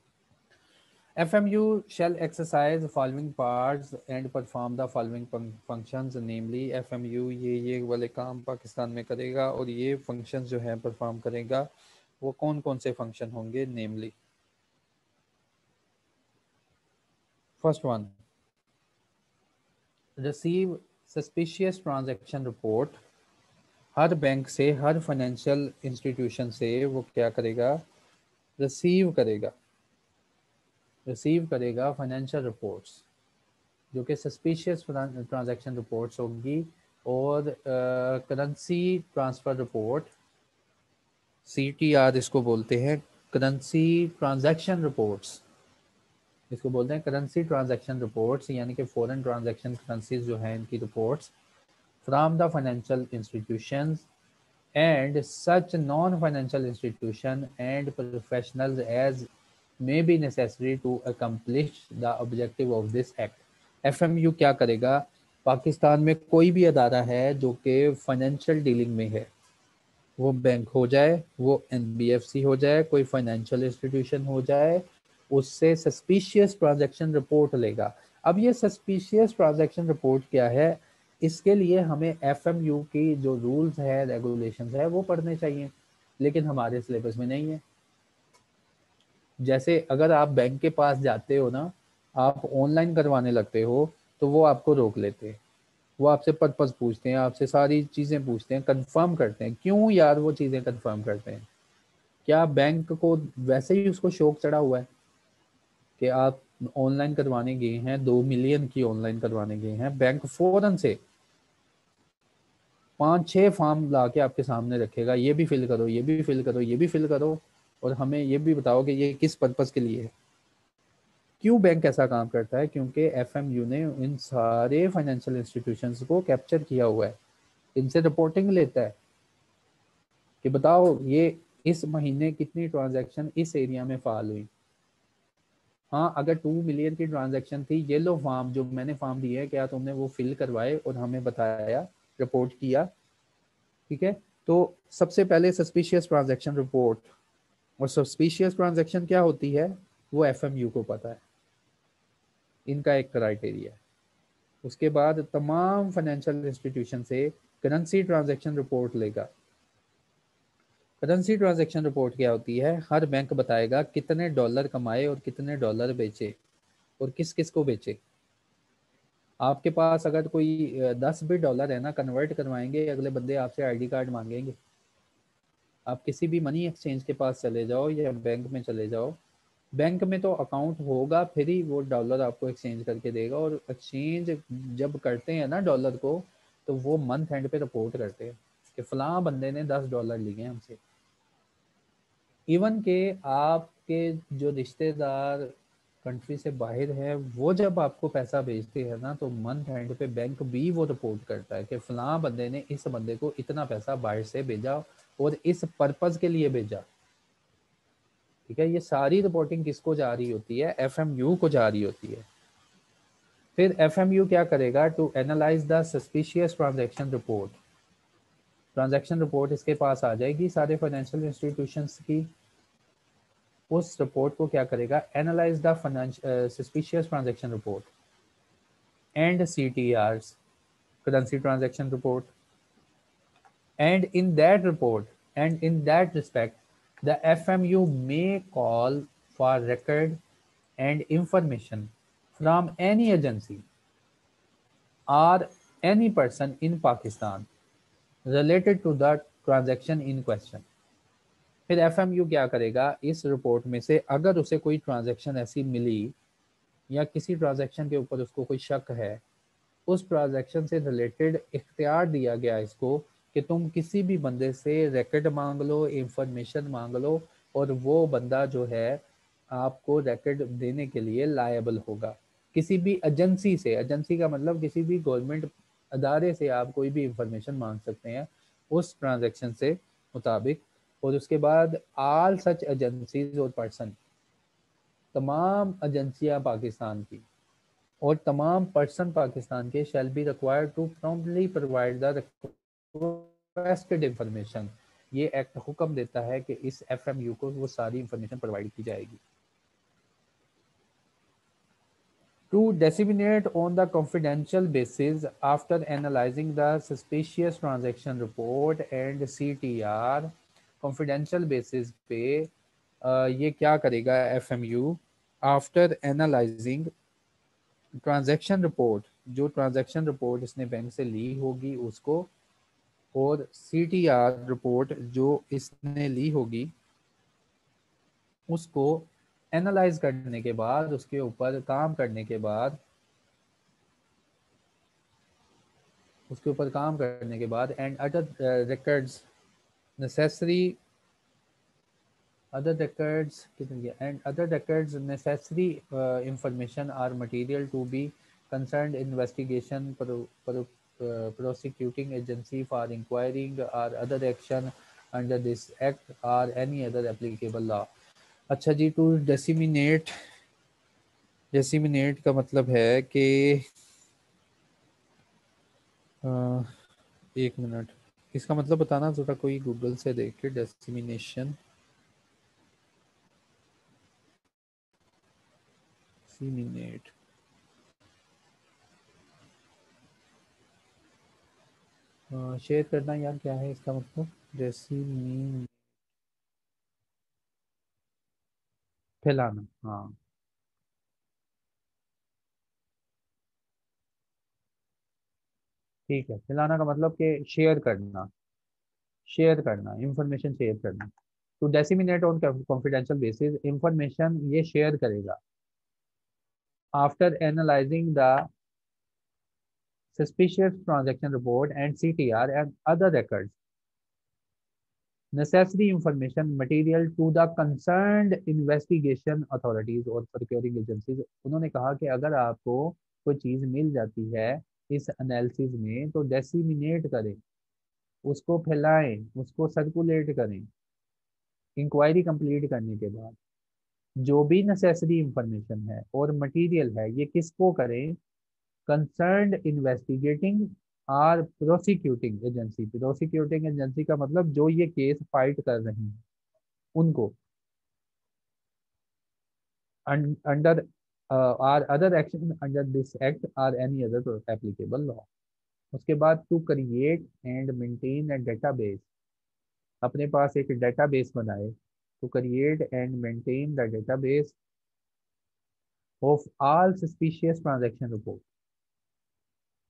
FMU shall exercise the following parts and perform the following functions, namely FMU ये वाले काम पाकिस्तान में करेगा और ये functions जो है परफॉर्म करेगा। वो कौन कौन से फंक्शन होंगे? Namely, first one, receive suspicious transaction report. हर बैंक से, हर फाइनेंशियल इंस्टीट्यूशन से वो क्या करेगा? रिसीव करेगा, रिसीव करेगा फाइनेंशियल रिपोर्ट्स जो कि सस्पिशियस ट्रांजैक्शन रिपोर्ट्स होंगी, और करेंसी ट्रांसफ़र रिपोर्ट, CTR इसको बोलते हैं, करेंसी ट्रांजैक्शन रिपोर्ट्स इसको बोलते हैं, करेंसी ट्रांजैक्शन रिपोर्ट्स, यानी कि फॉरेन ट्रांजैक्शन करेंसीज जो हैं इनकी reports from the financial institutions and such non-financial institution and professionals as may be necessary to accomplish the objective of this act। FMU क्या करेगा? पाकिस्तान में कोई भी अदारा है जो कि फाइनेंशियल डीलिंग में है, वो बैंक हो जाए, वो NBFC हो जाए, कोई फाइनेंशियल इंस्टीट्यूशन हो जाए, उससे सस्पिशियस ट्रांजैक्शन रिपोर्ट लेगा। अब ये सस्पिशियस ट्रांजैक्शन रिपोर्ट क्या है? इसके लिए हमें FMU की जो रूल्स है, रेगुलेशंस है, वो पढ़ने चाहिए, लेकिन हमारे सिलेबस में नहीं है। जैसे अगर आप बैंक के पास जाते हो ना, आप ऑनलाइन करवाने लगते हो, तो वो आपको रोक लेते हैं, वो आपसे पर्पस पूछते हैं, आपसे सारी चीज़ें पूछते हैं, कंफर्म करते हैं। क्यों यार वो चीज़ें कंफर्म करते हैं? क्या बैंक को वैसे ही उसको शौक चढ़ा हुआ है कि आप ऑनलाइन करवाने गए हैं, 2 मिलियन की ऑनलाइन करवाने गए हैं, बैंक फौरन से 5-6 फॉर्म ला के आपके सामने रखेगा, ये भी फिल करो, ये भी फिल करो, ये भी फिल करो, और हमें ये भी बताओ कि ये किस पर्पस के लिए है। क्यों बैंक ऐसा काम करता है? क्योंकि FMU ने इन सारे फाइनेंशियल इंस्टीट्यूशंस को कैप्चर किया हुआ है, इनसे रिपोर्टिंग लेता है कि बताओ ये इस महीने कितनी ट्रांजैक्शन इस एरिया में फाल हुई। हाँ, अगर 2 मिलियन की ट्रांजैक्शन थी, ये लो फॉर्म जो मैंने फॉर्म दिए है, क्या तुमने वो फिल करवाए और हमें बताया, रिपोर्ट किया? ठीक है, तो सबसे पहले सस्पिशियस ट्रांजैक्शन रिपोर्ट, और सस्पिशियस ट्रांजैक्शन क्या होती है वो FMU को पता है, इनका एक क्राइटेरिया है। उसके बाद तमाम फाइनेंशियल इंस्टीट्यूशन से करेंसी ट्रांजैक्शन रिपोर्ट लेगा। करेंसी ट्रांजैक्शन रिपोर्ट क्या होती है? हर बैंक बताएगा कितने डॉलर कमाए और कितने डॉलर बेचे और किस किस को बेचे। आपके पास अगर कोई 10 भी डॉलर है ना, कन्वर्ट करवाएंगे, अगले बंदे आपसे ID कार्ड मांगेंगे। आप किसी भी मनी एक्सचेंज के पास चले जाओ या बैंक में चले जाओ, बैंक में तो अकाउंट होगा, फिर ही वो डॉलर आपको एक्सचेंज करके देगा, और एक्सचेंज जब करते हैं ना डॉलर को, तो वो मंथ एंड पे रिपोर्ट करते हैं कि फलां बंदे ने 10 डॉलर लिए हमसे। इवन के आपके जो रिश्तेदार कंट्री से बाहर है, वो जब आपको पैसा भेजते हैं ना, तो मंथ एंड पे बैंक भी वो रिपोर्ट करता है कि फलां बंदे ने इस बंदे को इतना पैसा बाहर से भेजा और इस पर्पज के लिए भेजा। ठीक है, ये सारी रिपोर्टिंग किसको जा रही होती है? FMU को जा रही होती है। फिर FMU क्या करेगा? To analyze the suspicious transaction report. Transaction report इसके पास आ जाएगी सारे फाइनेंशियल इंस्टीट्यूशंस की। उस रिपोर्ट को क्या करेगा? Analyse the suspicious transaction report and CTRs, currency transaction report, and in that report and in that respect the FMU may call for record and information from any agency or any person in Pakistan related to the transaction in question। फिर FMU क्या करेगा? इस report में से अगर उसे कोई transaction ऐसी मिली या किसी ट्रांजैक्शन के ऊपर उसको कोई शक है, उस ट्रांजैक्शन से रिलेटेड इख्तियार दिया गया इसको कि तुम किसी भी बंदे से रिकॉर्ड मांग लो, इंफॉर्मेशन मांग लो, और वो बंदा जो है आपको रिकॉर्ड देने के लिए लायबल होगा। किसी भी एजेंसी से, एजेंसी का मतलब किसी भी गवर्नमेंट अदारे से आप कोई भी इंफॉर्मेशन मांग सकते हैं उस ट्रांजैक्शन से मुताबिक। और उसके बाद आल सच एजेंसीज और पर्सन, तमाम एजेंसियां पाकिस्तान की और तमाम पर्सन पाकिस्तान के shall be required to promptly provide the requested information. ये एक्ट हुक्म देता है कि इस एफएमयू को वो सारी इंफॉर्मेशन प्रोवाइड की जाएगी। To disseminate on the confidential basis after analyzing the suspicious transaction report and CTR, confidential basis पे ये क्या करेगा FMU, after analysing transaction report, जो ट्रांजैक्शन रिपोर्ट इसने बैंक से ली होगी उसको, और CTR रिपोर्ट जो इसने ली होगी उसको एनालाइज करने के बाद, उसके ऊपर काम करने के बाद, and other records necessary, other records and other records necessary information or material to be concerned investigation prosecuting agency for inquiring or other action under this act or any other applicable law। अच्छा जी, to disseminate का मतलब है कि एक minute, इसका मतलब बताना जरा कोई गूगल से देख के। डेसिमिनेशन, डिसिमिनेट, शेयर करना यार, क्या है इसका मतलब? डेसिमी, फैलाना, हाँ ठीक है। फैलाना का मतलब कि शेयर करना, इंफॉर्मेशन शेयर करना। To disseminate on confidential basis, information ये शेयर करेगा after analyzing the suspicious transaction report and CTR and other records necessary information material to the concerned investigation authorities और procuring agencies। उन्होंने कहा कि अगर आपको कोई चीज़ मिल जाती है इस एनालिसिस में तो डेसिमिनेट करें, उसको फैलाएं, उसको सर्कुलेट करें। इंक्वायरी कंप्लीट करने के बाद जो भी नेसेसरी इंफॉर्मेशन है और मटेरियल है, ये किसको करें? कंसर्न्ड इन्वेस्टिगेटिंग और प्रोसिक्यूटिंग एजेंसी का मतलब जो ये केस फाइट कर रही है उनको, under or other action under this act or any other applicable law. उसके बाद to create and maintain a database, अपने पास एक डेटाबेस बनाए। To create and maintain the database of all suspicious transaction report,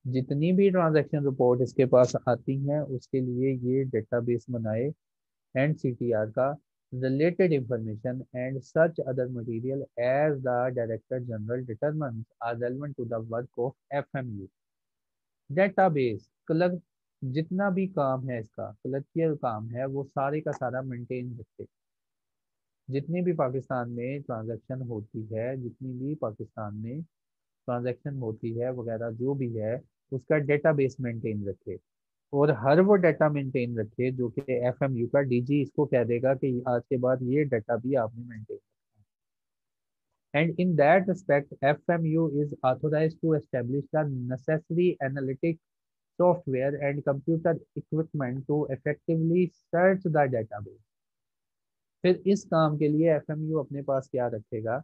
जितनी भी ट्रांजैक्शन रिपोर्ट इसके पास आती हैं उसके लिए ये डेटाबेस बनाए। एंड CTR का related information and such other material as the Director General determines are relevant to the work of FMU। Database clerk, जितना भी काम है इसका क्लर्कियल काम है वो सारे का सारा मेंटेन रखे। जितनी भी पाकिस्तान में ट्रांजैक्शन होती है, जितनी भी पाकिस्तान में ट्रांजैक्शन होती है वगैरह जो भी है, उसका डेटाबेस मेंटेन रखे। और हर वो डाटा मेंटेन रखे जो कि FMU का DG इसको कह देगा कि आज के बाद ये डाटा भी आपने मेंटेन रखना है। And in that respect FMU is authorized to establish the necessary analytic software and computer equipment to effectively search the database. फिर इस काम के लिए FMU अपने पास क्या रखेगा?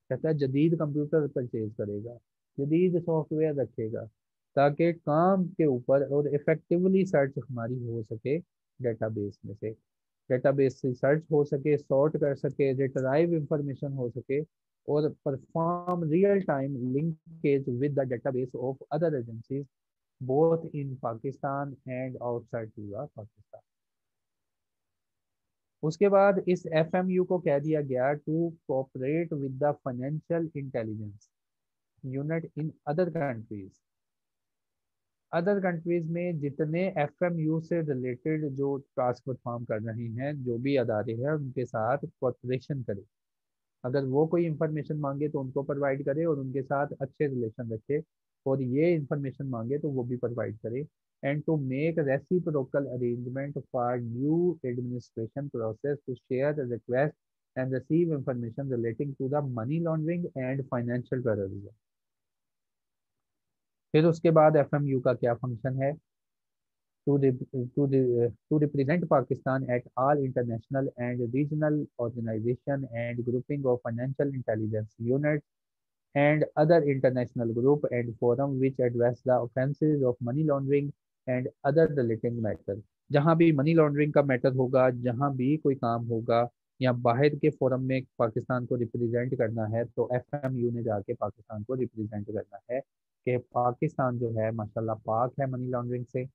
कहता है जदीद कंप्यूटर परचेज करेगा, जदीद सॉफ्टवेयर रखेगा, ताकि काम के ऊपर और इफेक्टिवली सर्च हमारी हो सके डेटाबेस में से, डेटाबेस से सर्च हो सके, सॉर्ट कर सके, रिट्राइव इंफॉर्मेशन हो सके, और perform real time linkage with the database of other agencies both in Pakistan and outside to the Pakistan. उसके बाद इस FMU को कह दिया गया to cooperate with the financial intelligence unit in other countries. Other countries में जितने FMU से रिलेटेड जो टास्क परफॉर्म कर रहे हैं, जो भी अदारे हैं, उनके साथ कोऑपरेशन करे। अगर वो कोई इंफॉर्मेशन मांगे तो उनको प्रोवाइड करे और उनके साथ अच्छे रिलेशन रखे। और ये इंफॉर्मेशन मांगे तो वो भी प्रोवाइड करे, and to make reciprocal arrangement for new administration process to share request and receive information relating to the money laundering and financial terrorism. फिर उसके बाद एफएमयू का क्या फंक्शन है? to represent Pakistan at all international and regional organization and grouping of financial intelligence units and other international group and forum which address the offences of money laundering and other relating matters। जहाँ भी money laundering का matter होगा, जहाँ भी कोई काम होगा या बाहर के फोरम में पाकिस्तान को रिप्रेजेंट करना है, तो एफएमयू ने जाके पाकिस्तान को रिप्रेजेंट करना है कि पाकिस्तान जो है माशाल्लाह पाक है मनी लॉन्ड्रिंग से।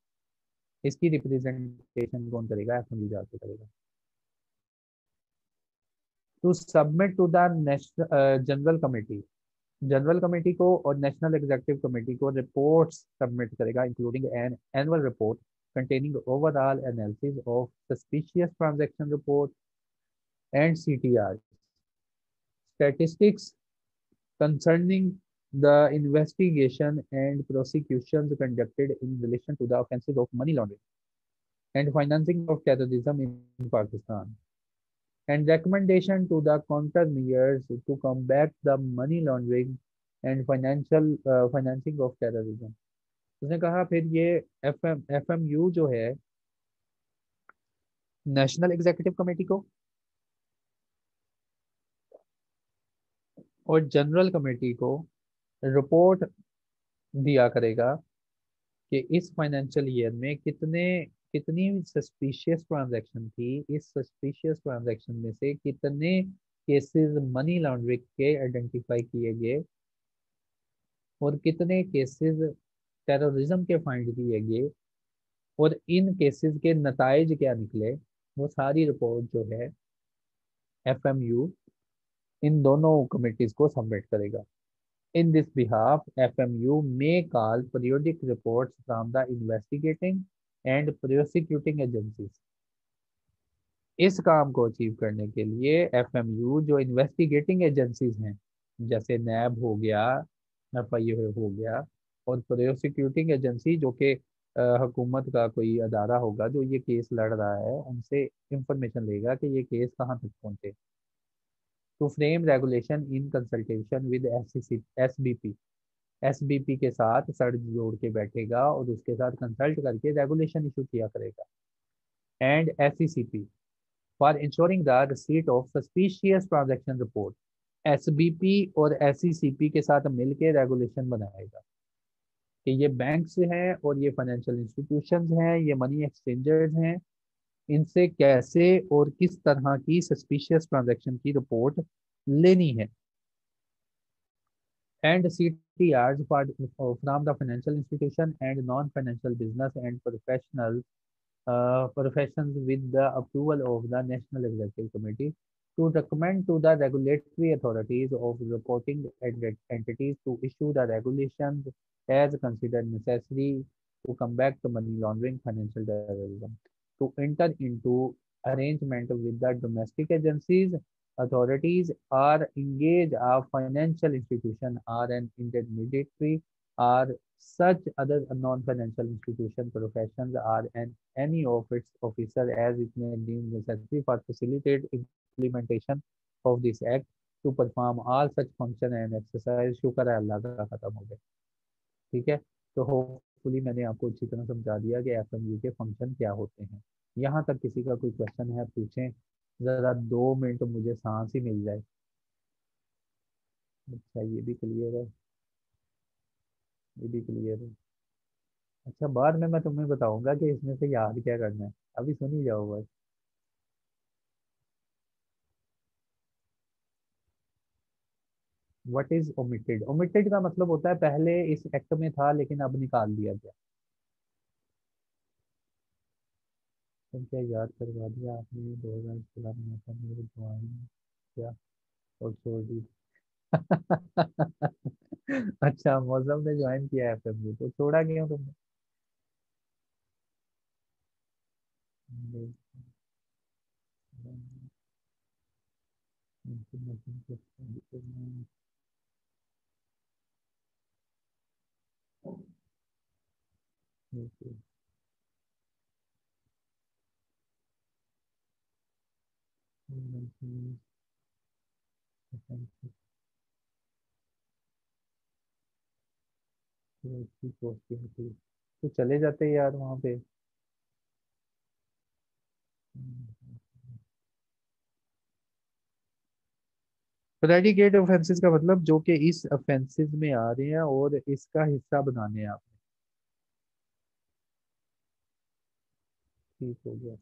इसकी रिप्रेजेंटेशन कौन करेगा? एफएमयू जाके करेगा। To submit to the national general committee, general committee को और नेशनल एग्जीक्यूटिव कमेटी को रिपोर्ट्स सबमिट करेगा, including an annual report containing overall analysis of suspicious transaction report and CTR statistics concerning the investigation and prosecutions conducted in relation to the offences of money laundering and financing of terrorism in Pakistan, and recommendation to the countermeasures to combat the money laundering and financing of terrorism। उसने कहा फिर ये एफएमयू जो है national executive committee को और general committee को report दिया करेगा कि इस फाइनेंशियल ईयर में कितनी सस्पिशियस ट्रांजैक्शन थी, इस सस्पिशियस ट्रांजैक्शन में से कितने केसेस मनी लॉन्ड्रिंग के आइडेंटिफाई किए गए और कितने केसेस टेररिज्म के फाइंड किए गए और इन केसेस के नताइज क्या निकले। वो सारी रिपोर्ट जो है एफएमयू इन दोनों कमिटीज को सबमिट करेगा। In this behalf FMU may call periodic reports from the investigating and prosecuting agencies. इस काम को अचीव करने के लिए एफएमयू जो इन्वेस्टिगेटिंग एजेंसीज हैं, जैसे नैब हो गया, एफआईए हो गया, और प्रोसिक्यूटिंग एजेंसी जो कि हुकूमत का कोई अदारा होगा जो ये केस लड़ रहा है, उनसे इंफॉर्मेशन लेगा कि ये केस कहाँ तक पहुंचे। To frame regulation in consultation with SBP, SBP के साथ सर जोड़ के बैठेगा और उसके साथ कंसल्ट करके रेगुलेशन इशू किया करेगा। And SECP for ensuring the receipt of suspicious transaction report, SBP और एसईसीपी के साथ मिलकर रेगुलेशन बनाएगा कि ये बैंक्स हैं और ये फाइनेंशियल इंस्टीट्यूशंस हैं, ये मनी एक्सचेंजर्स हैं, इनसे कैसे और किस तरह की सस्पिशियस ट्रांजैक्शन की रिपोर्ट लेनी है। And CTRs from the financial institution and non-financial business and professions with the approval of the National Executive Committee to recommend to the regulatory authorities of reporting entities to issue the regulations as considered necessary to combat the money laundering, financial terrorism, to enter into arrangement with the domestic agencies, authorities, or engage a financial institution or an intermediary or such other non-financial institution professions or any of its officer as it may deem necessary for facilitate implementation of this act to perform all such function and exercise। शुक्र है अल्लाह का खत्म हो गया। ठीक है, तो hopefully मैंने आपको अच्छी तरह समझा दिया कि एफएमयू के फंक्शन क्या होते हैं। यहाँ तक किसी का कोई क्वेश्चन है पूछें, ज़रा 2 मिनट मुझे सांस ही मिल जाए। अच्छा ये भी क्लियर है, ये भी क्लियर है। अच्छा बाद में मैं तुम्हें बताऊंगा कि इसमें से याद क्या करना है, अभी सुन ही जाओ बस। What is omitted? ओमिटेड का मतलब होता है पहले इस एक्ट में था लेकिन अब निकाल दिया गया। तुम क्या याद करवा दिया आपने? 2016 में ज्वाइन किया और छोड़ दी। अच्छा मौसम ने ज्वाइन किया है फिर तो छोड़ा क्यों तुमने? ओके। तो चले जाते यार वहाँ पे। प्रेडिकेट ऑफेंसेस का मतलब जो कि इस ऑफेंसेस में आ रहे हैं और इसका हिस्सा बनाने हैं आपने। ठीक हो गया।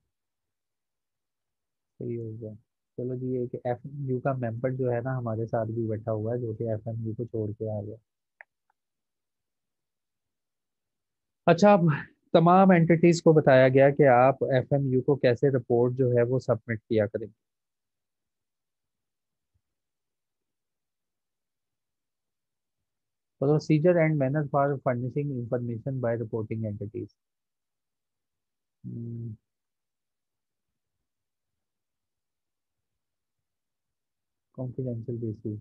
सही हो गया। चलो जी, एक एफ यू का मेंबर जो है ना हमारे साथ भी बैठा हुआ है, जो कि एफ एम यू को छोड़ के आ गया। अच्छा, अब तमाम एंटिटीज को बताया गया कि आप एफ एम यू को कैसे रिपोर्ट जो है वो सबमिट किया करेंगे। Procedure and manner for furnishing information by reporting entities. Confidential basis.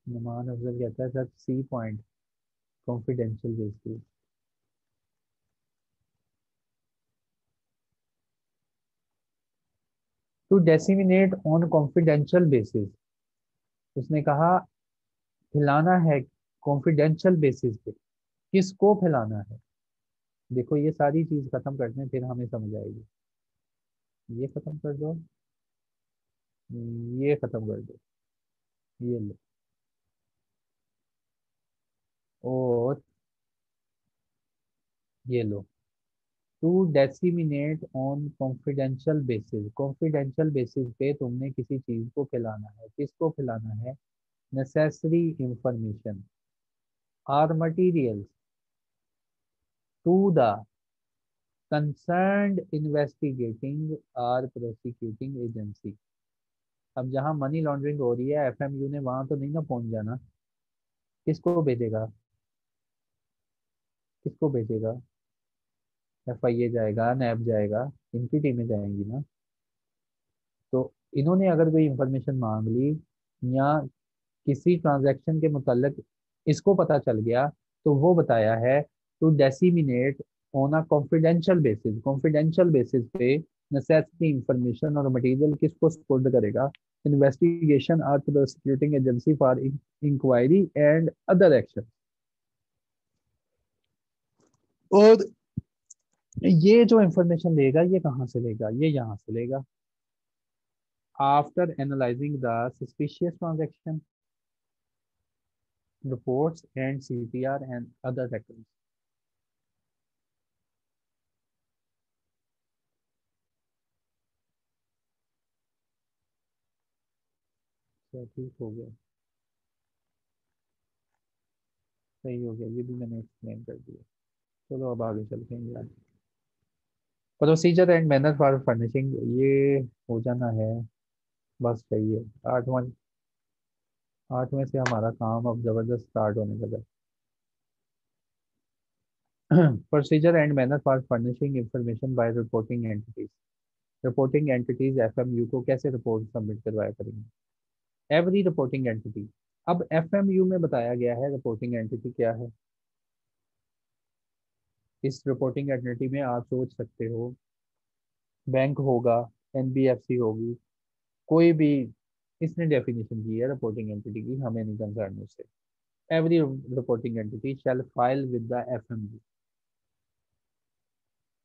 Numan Afzal कहता है sir C point, confidential basis. To disseminate on confidential basis. उसने कहा फैलाना है कॉन्फिडेंशियल बेसिस पे। किसको फैलाना है? देखो ये सारी चीज खत्म करते हैं फिर हमें समझ आएगी। ये खत्म कर दो, ये खत्म कर दो, ये लो। और ये लो। To disseminate on confidential basis. Confidential basis पे तुमने किसी चीज को फैलाना है। किसको फैलाना है? Necessary information or materials to the concerned investigating or prosecuting agency. अब जहां मनी लॉन्ड्रिंग हो रही है एफएमयू ने वहां तो नहीं ना पहुंच जाना। किसको भेजेगा? किसको भेजेगा? एफआईए जाएगा, नैब जाएगा, इनकी टीमें जाएंगी ना। तो इन्होंने अगर कोई इंफॉर्मेशन मांग ली या किसी ट्रांजैक्शन के मुतल्लिक इसको पता चल गया, तो वो बताया है to disseminate on a confidential basis. Confidential basis पे नेसेसिटी इंफॉर्मेशन और मटेरियल किसको सुपुर्द करेगा? इन्वेस्टिगेशन और prosecuting agency for inquiry and other action. और ये जो इंफॉर्मेशन लेगा ये कहाँ से लेगा? ये यहाँ से लेगा। After analyzing the suspicious transaction reports and CPR and other records। अच्छा, ठीक हो गया। सही हो गया, ये भी मैंने एक्सप्लेन कर दिया। चलो अब आगे चलते हैं यार। Procedure and manner for furnishing, ये हो जाना है। बस सही है। आठवां, आठवें से हमारा काम अब जबरदस्त स्टार्ट होने लगा। Procedure and manner for furnishing information by reporting entities. Reporting entities FMU को कैसे रिपोर्ट सबमिट करवाया करेंगे? Every reporting entity. अब एफएमयू में बताया गया है रिपोर्टिंग एंटिटी क्या है। इस रिपोर्टिंग एंटिटी में आप सोच सकते हो बैंक होगा, एनबीएफसी होगी, कोई भी। इसने डेफिनेशन की है रिपोर्टिंग एंटिटी की, हमें नहीं कंसर्न उससे। Every reporting entity shall file with the FMU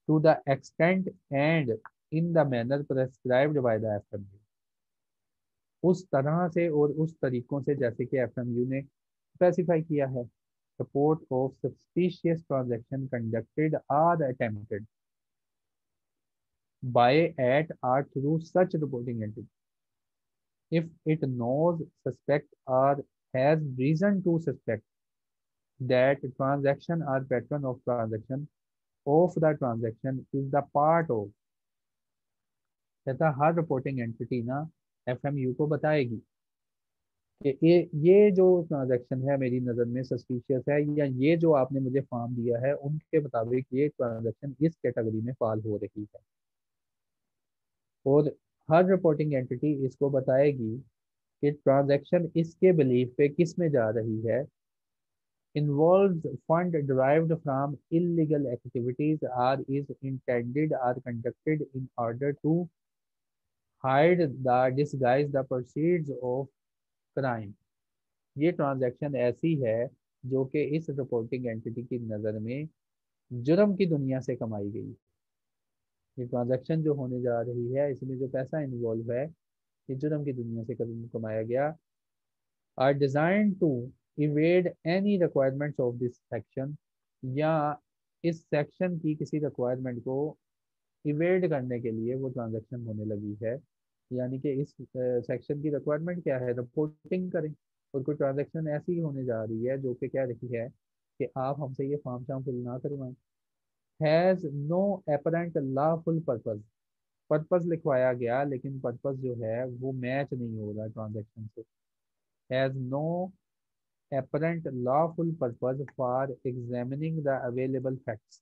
to the extent and in the manner prescribed by the FMU. उस तरह से और उस तरीकों से जैसे कि एफएमयू ने स्पेसिफाई किया है। Report of suspicious transaction conducted or attempted by at or through such reporting entity if it knows, suspect, or has reason to suspect that transaction or pattern of the transaction is the part of। कहता हर reporting entity ना एफएमयू को बताएगी कि ये जो transaction है मेरी नज़र में सस्पिशियस है, या ये जो आपने मुझे फॉर्म दिया है उनके मुताबिक ये ट्रांजैक्शन इस कैटेगरी में फॉल हो रही है। और हर रिपोर्टिंग एंटिटी इसको बताएगी कि ट्रांजैक्शन इसके बिलीफ पे किस में जा रही है। involves fund derived from illegal activities or is intended or conducted in order to hide the disguise the proceeds of crime। ये ट्रांजैक्शन ऐसी है जो कि इस रिपोर्टिंग एंटिटी की नज़र में जुर्म की दुनिया से कमाई गई। ये ट्रांजैक्शन जो होने जा रही है इसमें जो पैसा इन्वॉल्व है ये जुर्म की दुनिया से कमाया गया। Or design to evade any requirements of this section, या इस सेक्शन की किसी रिक्वायरमेंट को इवेड करने के लिए वो ट्रांजैक्शन होने लगी है। यानी कि इस सेक्शन की रिक्वायरमेंट क्या है, रिपोर्टिंग करें। और कोई ट्रांजैक्शन ऐसी होने जा रही है जो कि कह रही है कि आप हमसे ये फॉर्म शाम फिल ना करवाएं। Has no apparent lawful purpose, purpose लिखवाया गया लेकिन पर्पस जो है वो मैच नहीं हो रहा ट्रांजैक्शन से। Has no apparent lawful purpose for examining the available facts,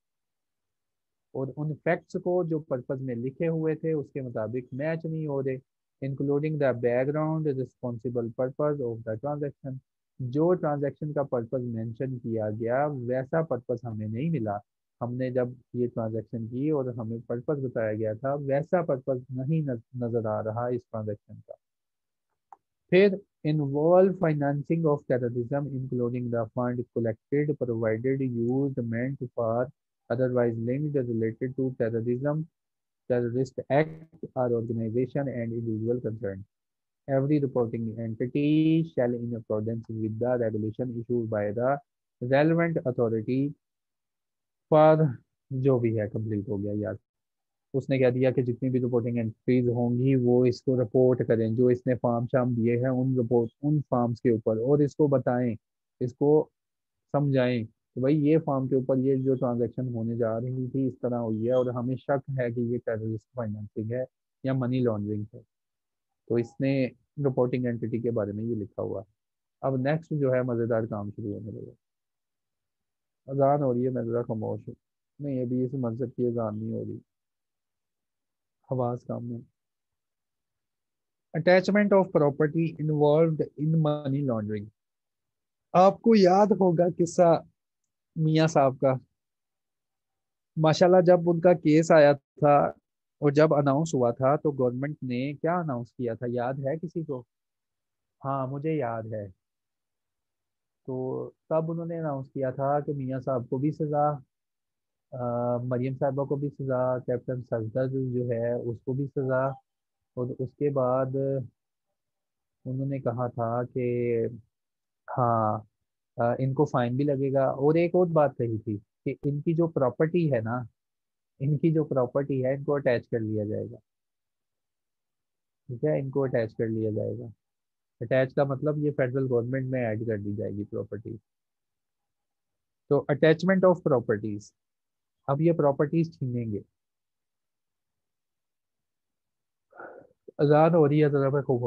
और उन फैक्ट्स को जो पर्पस में लिखे हुए थे उसके मुताबिक मैच नहीं हो रहे। Including the background responsible purpose of the transaction, जो ट्रांजैक्शन का पर्पस मेंशन किया गया वैसा पर्पस हमें नहीं मिला। हमने जब ये ट्रांजैक्शन की और हमें पर्पस बताया गया था वैसा पर्पस नहीं नजर आ रहा इस ट्रांजैक्शन का। फिर involve financing of terrorism including the fund collected, provided, used, meant for, otherwise linked, related to terrorism, terrorist act or organization and individual concerned। Every reporting entity shall, in accordance with the regulation issued by the relevant authority for, जो भी है complete हो गया यार। उसने कह दिया कि जितनी भी रिपोर्टिंग एंट्रीज होंगी वो इसको रिपोर्ट करें, जो इसने फार्म शाम दिए हैं उन रिपोर्ट उन फार्म्स के ऊपर, और इसको बताएं, इसको समझाएं कि भाई ये फार्म के ऊपर ये जो ट्रांजैक्शन होने जा रही थी इस तरह हुई है और हमें शक है कि ये टेररिस्ट फाइनेंसिंग है या मनी लॉन्ड्रिंग है। तो इसने रिपोर्टिंग एंटिटी के बारे में ये लिखा हुआ है। अब नेक्स्ट जो है मज़ेदार काम शुरू होने लगा। अजान हो रही है, मैं ज़रा खामोश हूँ। नहीं, अभी इस मंजर की अजान नहीं हो रही, आवाज़ कम है। Attachment of property involved in money laundering. आपको याद होगा किस्सा मियां साहब का। माशाल्लाह जब उनका केस आया था और जब अनाउंस हुआ था तो गवर्नमेंट ने क्या अनाउंस किया था, याद है किसी को? हाँ मुझे याद है। तो तब उन्होंने अनाउंस किया था कि मियां साहब को भी सजा, मरियम साहबा को भी सजा, कैप्टन सफदर जो है उसको भी सजा। और उसके बाद उन्होंने कहा था कि हाँ इनको फाइन भी लगेगा। और एक और बात कही थी कि इनकी जो प्रॉपर्टी है ना, इनकी जो प्रॉपर्टी है इनको अटैच कर लिया जाएगा। ठीक है, इनको अटैच कर लिया जाएगा। अटैच का मतलब ये फेडरल गवर्नमेंट में ऐड कर दी जाएगी प्रॉपर्टी। तो अटैचमेंट ऑफ प्रॉपर्टीज, अब ये प्रॉपर्टीज छीनेंगे। अजान हो रही है, जरा मैं खूब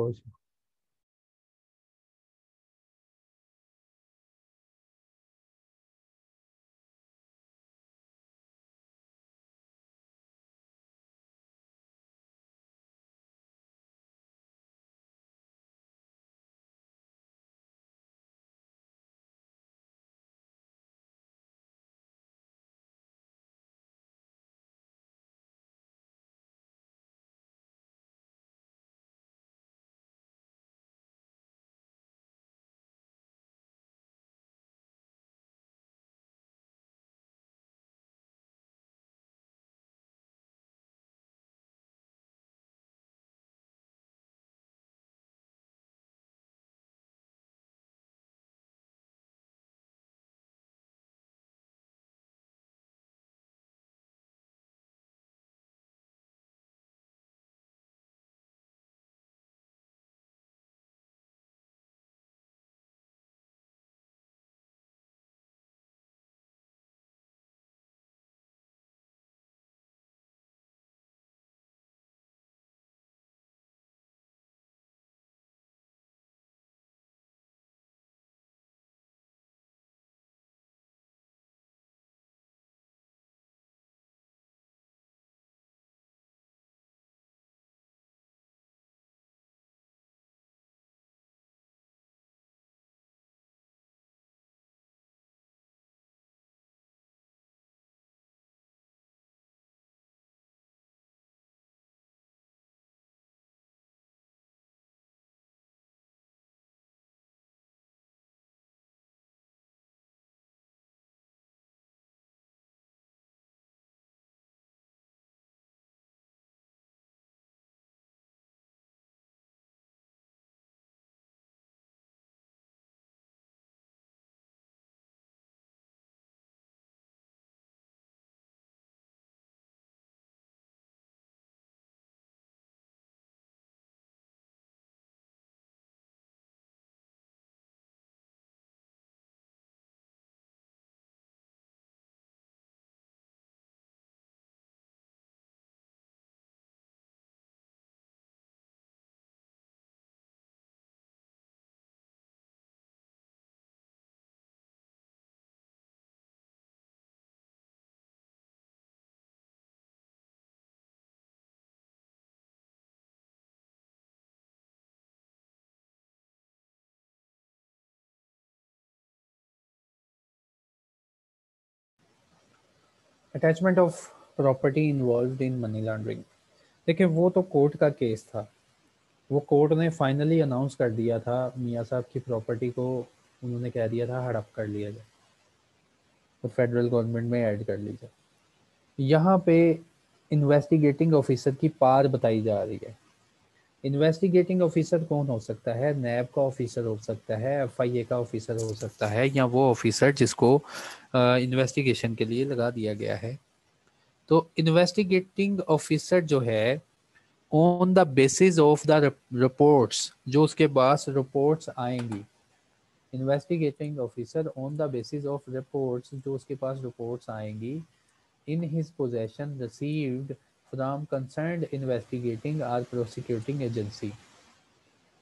attachment of property involved in money laundering. देखिए वो तो कोर्ट का केस था, वो कोर्ट ने फाइनली अनाउंस कर दिया था मियाँ साहब की प्रॉपर्टी को, उन्होंने कह दिया था हड़प कर लिया जाए और फेडरल गवर्नमेंट में ऐड कर ली जाए। यहाँ पे इन्वेस्टिगेटिंग ऑफिसर की पार बताई जा रही है। इन्वेस्टिगेटिंग ऑफिसर कौन हो सकता है? नैब का ऑफिसर हो सकता है, एफआईए का ऑफिसर हो सकता है, या वो ऑफिसर जिसको इन्वेस्टिगेशन के लिए लगा दिया गया है। तो इन्वेस्टिगेटिंग ऑफिसर जो है, on the basis of the reports, जो उसके पास रिपोर्ट्स आएंगी, investigating officer on the basis of reports, जो उसके पास रिपोर्ट्स आएंगी, in his possession received from concerned investigating or prosecuting agency।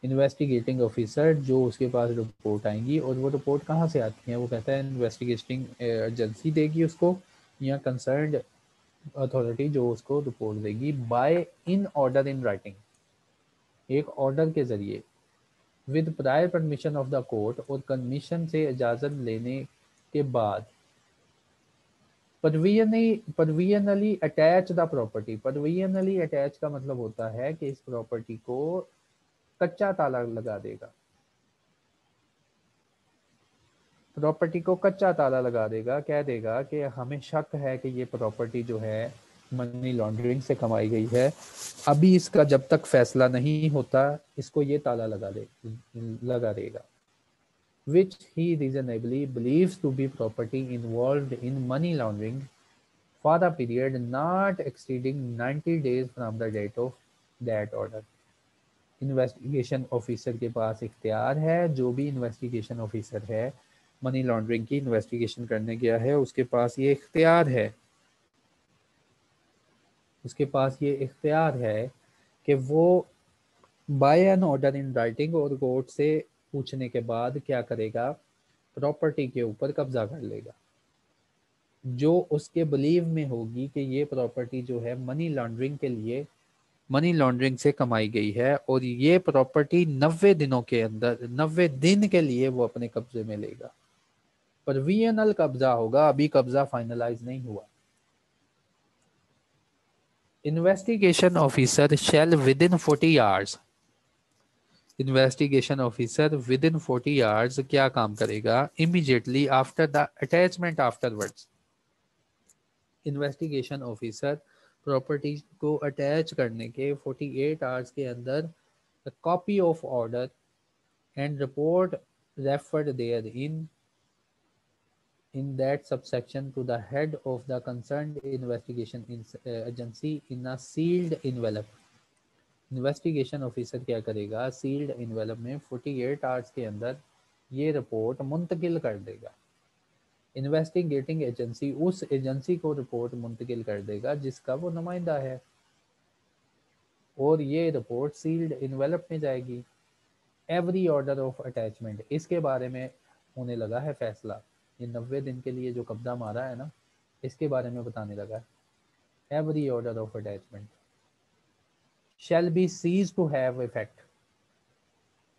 Investigating officer जो उसके पास रिपोर्ट आएंगी, और वो रिपोर्ट कहाँ से आती है, वो कहता है इन्वेस्टिगेटिंग एजेंसी देगी उसको, या कंसर्न्ड अथॉरिटी जो उसको रिपोर्ट देगी, by in order in writing, एक ऑर्डर के जरिए, with prior permission of the court, और कमीशन से इजाज़त लेने के बाद, provisionally attach the property. Provisionally attach का मतलब होता है कि इस प्रॉपर्टी को कच्चा ताला लगा देगा, प्रॉपर्टी को कच्चा ताला लगा देगा, कह देगा कि हमें शक है कि ये प्रॉपर्टी जो है मनी लॉन्ड्रिंग से कमाई गई है, अभी इसका जब तक फैसला नहीं होता इसको ये ताला लगा देगा, which he reasonably believes to be property involved in money laundering for a period not exceeding 90 days from the date of that order। Investigation officer के पास इख्तियार है, जो भी इन्वेस्टिगेशन ऑफिसर है मनी लॉन्ड्रिंग की इन्वेस्टिगेशन करने गया है, उसके पास ये इख्तियार है, उसके पास ये इख्तियार है कि वो by an order in writing और कोर्ट से पूछने के बाद क्या करेगा, प्रॉपर्टी के ऊपर कब्जा कर लेगा, जो उसके बिलीव में होगी कि ये प्रॉपर्टी जो है मनी लॉन्ड्रिंग के लिए, मनी लॉन्ड्रिंग से कमाई गई है, और ये प्रॉपर्टी 90 दिनों के अंदर, 90 दिन के लिए वो अपने कब्जे में लेगा। प्रोविजनल कब्जा होगा, अभी कब्जा फाइनलाइज नहीं हुआ। Investigation officer shall within 40 hours, investigation officer within 40 hours क्या काम करेगा, immediately after the attachment afterwards. Investigation officer property को अटैच करने के 48 आवर्स के अंदर copy of order and report referred there in that subsection to the head of the concerned investigation agency in a sealed envelope। Investigation officer क्या करेगा, sealed envelope में 48 hours के अंदर ये रिपोर्ट मुंतकिल कर देगा। इन्वेस्टिगेटिंग एजेंसी उस एजेंसी को रिपोर्ट मुंतकिल कर देगा जिसका वो नुमाइंदा है, और ये रिपोर्ट सील्ड इन्वेलप में जाएगी। एवरी ऑर्डर ऑफ अटैचमेंट, इसके बारे में होने लगा है फैसला, ये 90 दिन के लिए जो कब्जा मारा है ना, इसके बारे में बताने लगा है। Every order of attachment shall be cease to have effect,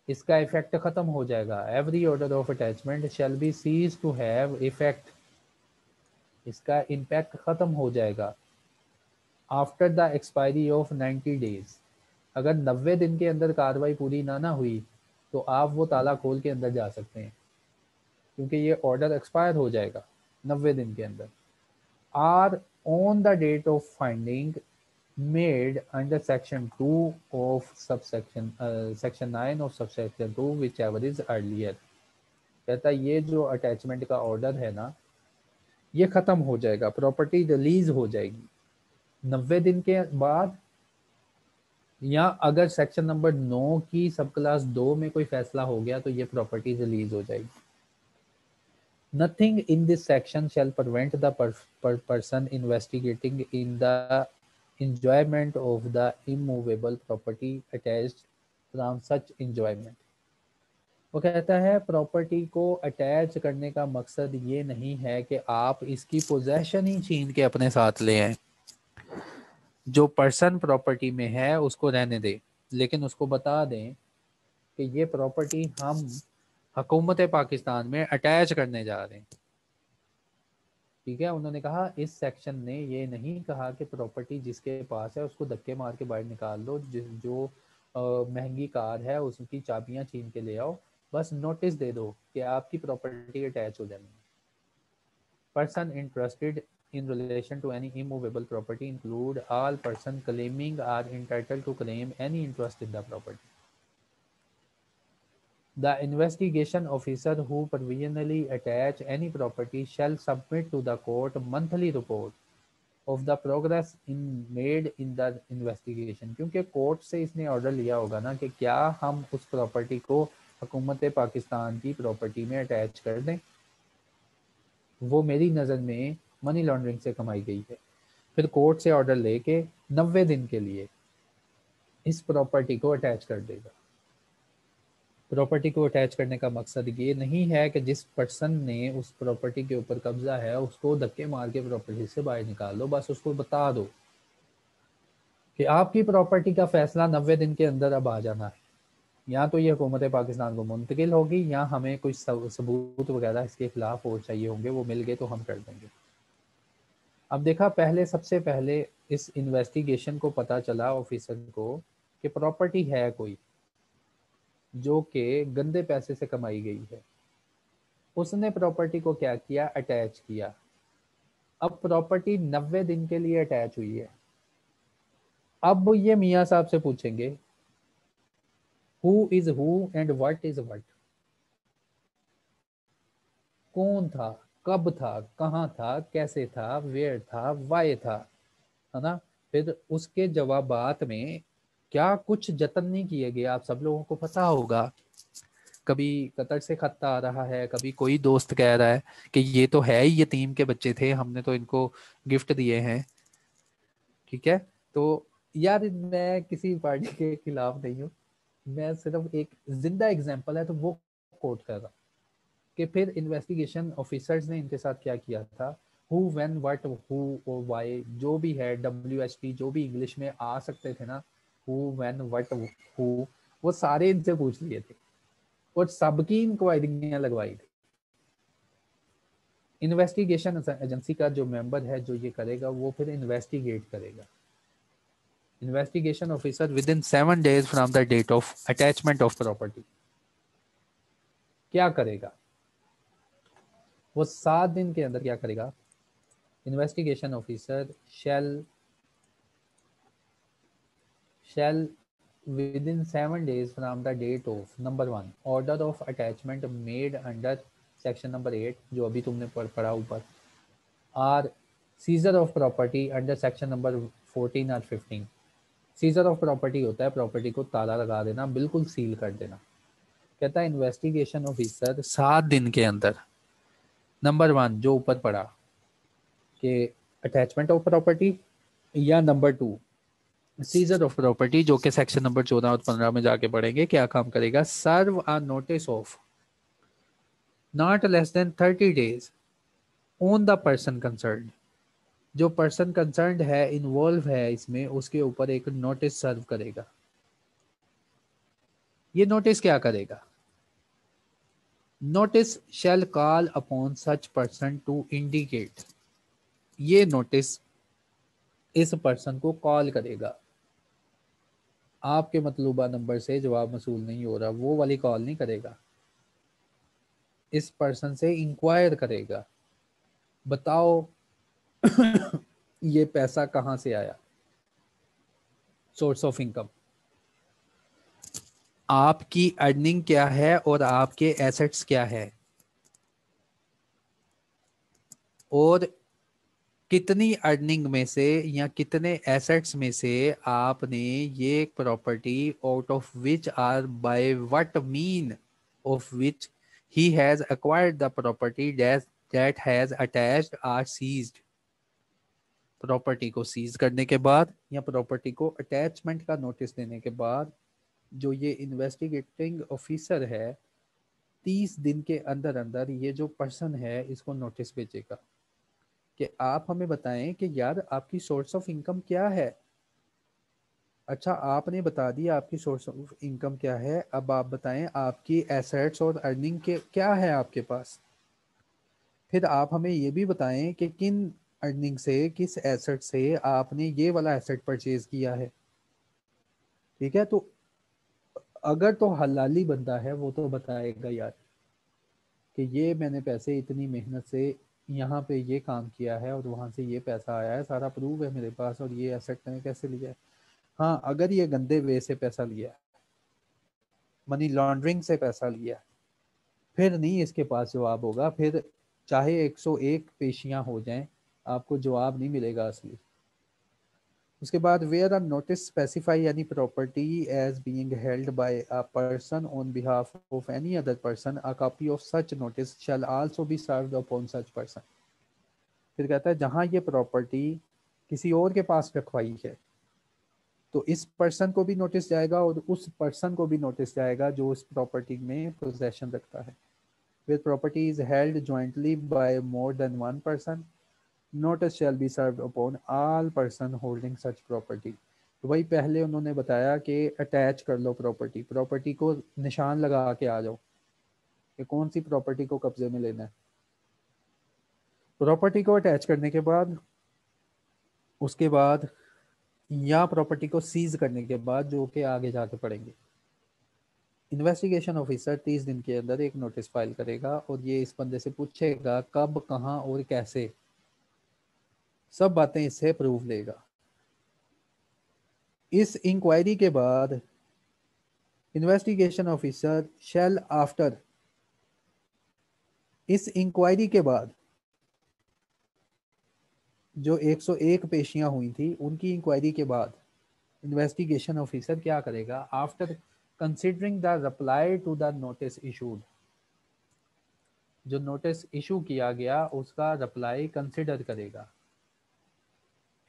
इसका इफेक्ट खत्म हो जाएगा। Every order of attachment shall be cease to have effect, इसका इम्पैक्ट खत्म हो जाएगा। After the expiry of 90 days, अगर 90 दिन के अंदर कार्रवाई पूरी ना हुई तो आप वो ताला खोल के अंदर जा सकते हैं, क्योंकि ये ऑर्डर एक्सपायर हो जाएगा 90 दिन के अंदर। Or on the date of finding made under section 2 of subsection section 9 of subsection 2 whichever is earlier. कहता है ये जो अटैचमेंट का ऑर्डर है ना, ये खत्म हो जाएगा, प्रॉपर्टी रिलीज हो जाएगी 90 दिन के बाद, या अगर सेक्शन नंबर 9 की सब क्लास 2 में कोई फैसला हो गया तो ये प्रॉपर्टी रिलीज हो जाएगी। Nothing in this section shall prevent the person investigating in the enjoyment of the immovable property attached from such enjoyment। वो कहता है प्रॉपर्टी को अटैच करने का मकसद ये नहीं है कि आप इसकी पोजेशन ही छीन के अपने साथ ले आए, जो पर्सन प्रॉपर्टी में है उसको रहने दे, लेकिन उसको बता दें कि ये प्रॉपर्टी हम हुकूमत पाकिस्तान में अटैच करने जा रहे हैं, ठीक है, उन्होंने कहा इस सेक्शन ने ये नहीं कहा कि प्रॉपर्टी जिसके पास है उसको धक्के मार के बाहर निकाल लो, जो महंगी कार है उसकी चाबियां छीन के ले आओ, बस नोटिस दे दो कि आपकी प्रॉपर्टी अटैच हो जानी है। Person interested in relation to any immovable property include all person claiming are entitled to claim any interest in the property. The investigation officer who provisionally attach any property shall submit to the court monthly report of the progress in made in the investigation. क्योंकि court से इसने order लिया होगा ना कि क्या हम उस प्रॉपर्टी को हुकूमत पाकिस्तान की प्रॉपर्टी में अटैच कर दें, वो मेरी नज़र में मनी लॉन्ड्रिंग से कमाई गई है। फिर कोर्ट से ऑर्डर लेके 90 दिन के लिए इस प्रॉपर्टी को अटैच कर देगा। प्रॉपर्टी को अटैच करने का मकसद ये नहीं है कि जिस पर्सन ने उस प्रॉपर्टी के ऊपर कब्जा है उसको धक्के मार के प्रॉपर्टी से बाहर निकाल दो, बस उसको बता दो कि आपकी प्रॉपर्टी का फैसला 90 दिन के अंदर अब आ जाना है, या तो ये हुकूमत पाकिस्तान को मुंतकिल होगी या हमें कोई सबूत वगैरह इसके खिलाफ और चाहिए होंगे, वो मिल गए तो हम कर देंगे। अब देखा, पहले सबसे पहले इस इन्वेस्टिगेशन को पता चला ऑफिसर को कि प्रॉपर्टी है कोई जो कि गंदे पैसे से कमाई गई है। उसने प्रॉपर्टी को क्या किया, अटैच किया। अब प्रॉपर्टी 90 दिन के लिए अटैच हुई है। अब ये मियाँ साहब से पूछेंगे who is who and what is what, कौन था, कब था, कहाँ था, कैसे था, वेयर था, वाई था, है ना। फिर उसके जवाबात में क्या कुछ जतन नहीं किए गए। आप सब लोगों को पता होगा, कभी कतर से खत आ रहा है, कभी कोई दोस्त कह रहा है कि ये तो है ही यतीम के बच्चे थे, हमने तो इनको गिफ्ट दिए हैं। ठीक है, तो यार मैं किसी पार्टी के खिलाफ नहीं हूँ, मैं सिर्फ एक जिंदा एग्जांपल है तो वो कोट कर रहा हूँ कि फिर इन्वेस्टिगेशन ऑफिसर्स ने इनके साथ क्या किया था। हु व्हेन व्हाट हु और व्हाई जो भी है, WHT जो भी इंग्लिश में आ सकते थे ना, हु व्हेन व्हाट हु, वो सारे इनसे पूछ लिए थे और सबकी इंक्वायरियां लगवाई थी। इन्वेस्टिगेशन एजेंसी का जो मेंबर है जो ये करेगा वो फिर इन्वेस्टिगेट करेगा। Investigation officer within 7 days from the date of attachment of property क्या करेगा, वो 7 दिन के अंदर क्या करेगा। Investigation officer shall within 7 days from the date of number 1 order of attachment made under section number 8 जो अभी तुमने पढ़ा ऊपर, और seizure of property under section number 14 और 15। सीजर ऑफ प्रॉपर्टी होता है प्रॉपर्टी को ताला लगा देना, बिल्कुल सील कर देना। कहता है इन्वेस्टिगेशन ऑफिसर 7 दिन के अंदर नंबर 1 जो ऊपर पढ़ा कि अटैचमेंट ऑफ प्रॉपर्टी, या नंबर 2 सीजर ऑफ प्रॉपर्टी जो कि सेक्शन नंबर 14 और 15 में जाके पढ़ेंगे, क्या काम करेगा। Serve a notice of not less than 30 days on the person concern, जो पर्सन कंसर्न है, इन्वॉल्व है इसमें, उसके ऊपर एक नोटिस सर्व करेगा। ये नोटिस क्या करेगा, notice shall call upon such person to indicate, ये नोटिस इस पर्सन को कॉल करेगा। आपके मतलूबा नंबर से जवाब मसूल नहीं हो रहा, वो वाली कॉल नहीं करेगा, इस पर्सन से इंक्वायर करेगा, बताओ ये पैसा कहाँ से आया, सोर्स ऑफ इनकम, आपकी अर्निंग क्या है और आपके एसेट्स क्या है, और कितनी अर्निंग में से या कितने एसेट्स में से आपने ये property out of which or by what mean of which he has acquired the property that has attached or seized. Property को सीज करने के बाद या प्रॉपर्टी को अटैचमेंट का नोटिस देने के बाद जो ये इन्वेस्टिगेटिंग ऑफिसर है 30 दिन के अंदर अंदर ये जो पर्सन है इसको नोटिस भेजेगा कि आप हमें बताएं कि यार आपकी सोर्स ऑफ इनकम क्या है। अच्छा, आपने बता दिया आपकी सोर्स ऑफ इनकम क्या है, अब आप बताएं आपकी एसेट्स और अर्निंग के क्या है आपके पास। फिर आप हमें ये भी बताएं कि किन अर्निंग से, किस एसेट से आपने ये वाला एसेट परचेज किया है। ठीक है, तो अगर तो हलाली बंदा है वो तो बताएगा यार कि ये मैंने पैसे इतनी मेहनत से यहाँ पे ये काम किया है और वहाँ से ये पैसा आया है, सारा प्रूफ है मेरे पास, और ये एसेट मैंने कैसे लिया है। हाँ, अगर ये गंदे वे से पैसा लिया है, मनी लॉन्ड्रिंग से पैसा लिया है, फिर नहीं इसके पास जवाब होगा। फिर चाहे 101 पेशियां हो जाएं, आपको जवाब नहीं मिलेगा असली। उसके बाद वेयर आर नोटिस स्पेसिफाई यानी property as being held by a person on behalf of any other person, a copy of such notice shall also be served upon such person. फिर कहता है जहां ये प्रॉपर्टी किसी और के पास रखवाई है तो इस पर्सन को भी नोटिस जाएगा और उस पर्सन को भी नोटिस जाएगा जो उस प्रॉपर्टी में पोजेशन रखता है। Where property is held jointly by more than one person, notice shall be served upon all person holding such property। तो वही पहले उन्होंने बताया कि अटैच कर लो प्रॉपर्टी, प्रॉपर्टी को निशान लगा के आ जाओ कि कौन सी प्रॉपर्टी को कब्जे में लेना है। प्रॉपर्टी को अटैच करने के बाद, उसके बाद या प्रॉपर्टी को सीज करने के बाद, जो कि आगे जाके पढ़ेंगे, इन्वेस्टिगेशन ऑफिसर 30 दिन के अंदर एक नोटिस फाइल करेगा और ये इस बंदे से पूछेगा कब, कहाँ और कैसे, सब बातें इससे प्रूफ लेगा। इस इंक्वायरी के बाद इन्वेस्टिगेशन ऑफिसर शेल आफ्टर, इस इंक्वायरी के बाद जो 101 पेशियां हुई थी उनकी इंक्वायरी के बाद इन्वेस्टिगेशन ऑफिसर क्या करेगा, after considering the reply to the notice issued, जो नोटिस इशू किया गया उसका रिप्लाई कंसिडर करेगा,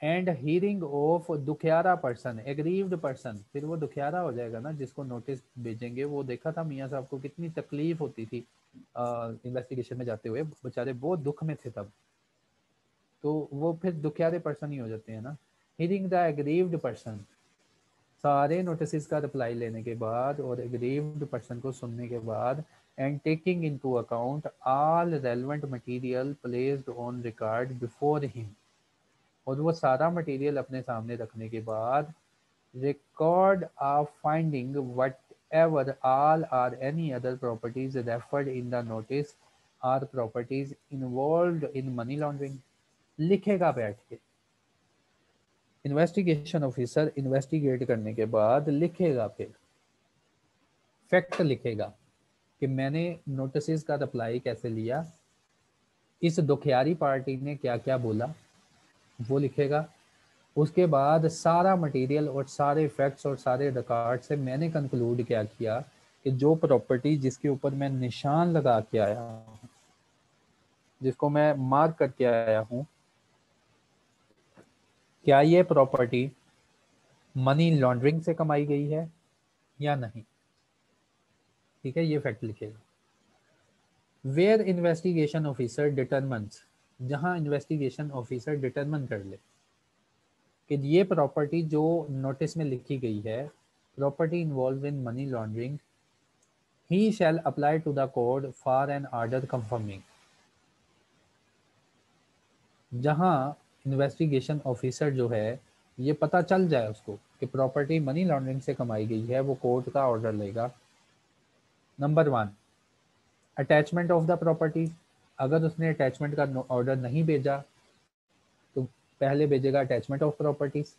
एंड हियरिंग ऑफ दुखियारा पर्सन, एग्रीव्ड पर्सन, फिर वो दुखियारा हो जाएगा ना जिसको नोटिस भेजेंगे। वो देखा था मियाँ साहब को कितनी तकलीफ होती थी इन्वेस्टिगेशन में जाते हुए, बेचारे बहुत दुख में थे तब, तो वो फिर दुखियारे पर्सन ही हो जाते हैं ना। हियरिंग द एग्रीव्ड पर्सन, सारे नोटिस का रिप्लाई लेने के बाद और एग्रीव्ड पर्सन को सुनने के बाद, and taking into account all relevant material placed on record before him, और वो सारा मटेरियल अपने सामने रखने के बाद, record of finding whatever all or any other properties referred in the notice or properties involved in money laundering, लिखेगा बैठ के। इन्वेस्टिगेशन ऑफिसर इन्वेस्टिगेट करने के बाद लिखेगा, फिर फैक्ट लिखेगा कि मैंने नोटिस का रिप्लाई कैसे लिया, इस दुखियारी पार्टी ने क्या क्या बोला वो लिखेगा। उसके बाद सारा मटेरियल और सारे फैक्ट्स और सारे रिकॉर्ड से मैंने कंक्लूड क्या किया कि जो प्रॉपर्टी जिसके ऊपर मैं निशान लगा के आया हूँ, जिसको मैं मार्क करके आया हूँ, क्या ये प्रॉपर्टी मनी लॉन्ड्रिंग से कमाई गई है या नहीं। ठीक है, ये फैक्ट लिखेगा। वेयर इन्वेस्टिगेशन ऑफिसर डिटरमिन्स, जहां इन्वेस्टिगेशन ऑफिसर डिटरमिन कर ले कि ये प्रॉपर्टी जो नोटिस में लिखी गई है, property involve in money laundering, he shall apply to the court for an order confirming। जहां इन्वेस्टिगेशन ऑफिसर जो है ये पता चल जाए उसको कि प्रॉपर्टी मनी लॉन्ड्रिंग से कमाई गई है, वो कोर्ट का ऑर्डर लेगा। Number 1, attachment of the property, अगर उसने अटैचमेंट का ऑर्डर नहीं भेजा तो पहले भेजेगा अटैचमेंट ऑफ प्रॉपर्टीज,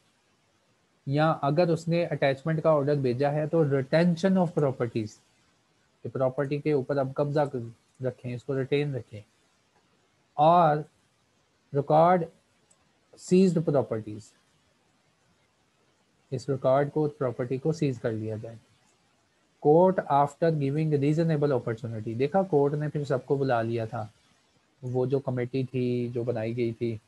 या अगर उसने अटैचमेंट का ऑर्डर भेजा है तो रिटेंशन ऑफ प्रॉपर्टीज, कि प्रॉपर्टी के ऊपर अब कब्जा रखें, इसको रिटेन रखें। और रिकॉर्ड सीज्ड प्रॉपर्टीज, इस रिकॉर्ड को, प्रॉपर्टी को सीज कर लिया जाए। Court after giving reasonable opportunity, देखा कोर्ट ने फिर सबको बुला लिया था, वो जो कमेटी थी जो बनाई गई थी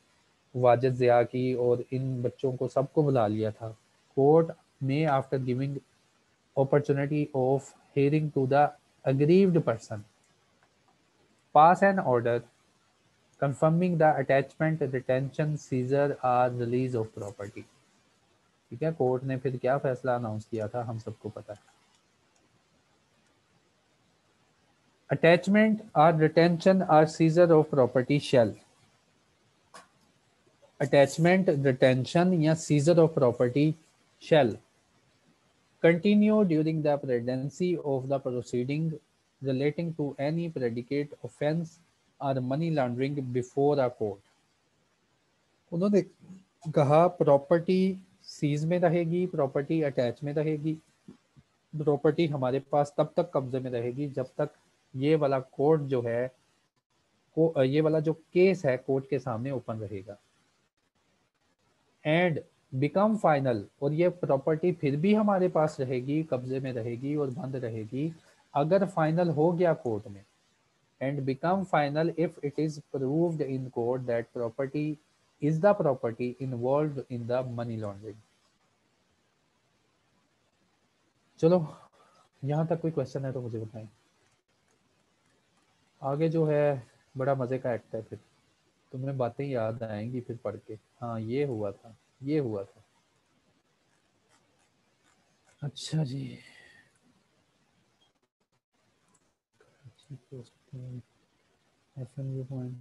वाजिद ज़िया की, और इन बच्चों को सबको बुला लिया था। कोर्ट में after giving opportunity of hearing to the aggrieved person pass an order confirming the attachment, retention, seizure or release of property। ठीक है, कोर्ट ने फिर क्या फैसला अनाउंस किया था हम सबको पता है। अटैचमेंट और रिटेंशन और seizure of property shall. Attachment, retention या seizure of property shall continue during the pendency of the proceeding relating to any predicate offence or money laundering before a court। उन्होंने कहा प्रॉपर्टी सीज में रहेगी, property attach में रहेगी, property हमारे पास तब तक कब्जे में रहेगी जब तक ये वाला कोर्ट जो है ये वाला जो केस है कोर्ट के सामने ओपन रहेगा। एंड बिकम फाइनल, और ये प्रॉपर्टी फिर भी हमारे पास रहेगी, कब्जे में रहेगी और बंद रहेगी अगर फाइनल हो गया कोर्ट में। And become final if it is proved in court that property is the property involved in the money laundering. चलो यहाँ तक कोई क्वेश्चन है तो मुझे बताएं। आगे जो है बड़ा मजे का एक्ट है, फिर तुम्हें बातें याद आएंगी फिर पढ़ के, हाँ ये हुआ था, ये हुआ था। अच्छा जी, एफएमयू पॉइंट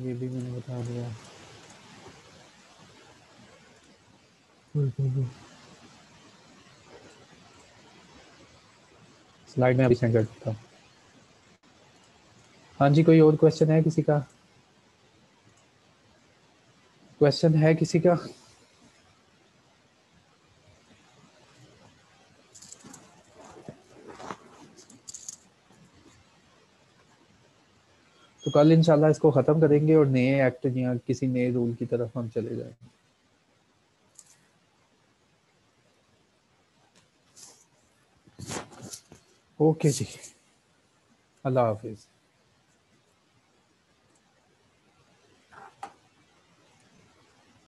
ये भी मैंने बता दिया। स्लाइड में अभी सेंड कर देता हूँ। हाँ जी, कोई और क्वेश्चन है किसी का? क्वेश्चन है किसी का? तो कल इंशाल्लाह इसको ख़त्म करेंगे और नए एक्ट या किसी नए रूल की तरफ हम चले जाएंगे। ओके जी, अल्लाह हाफिज़।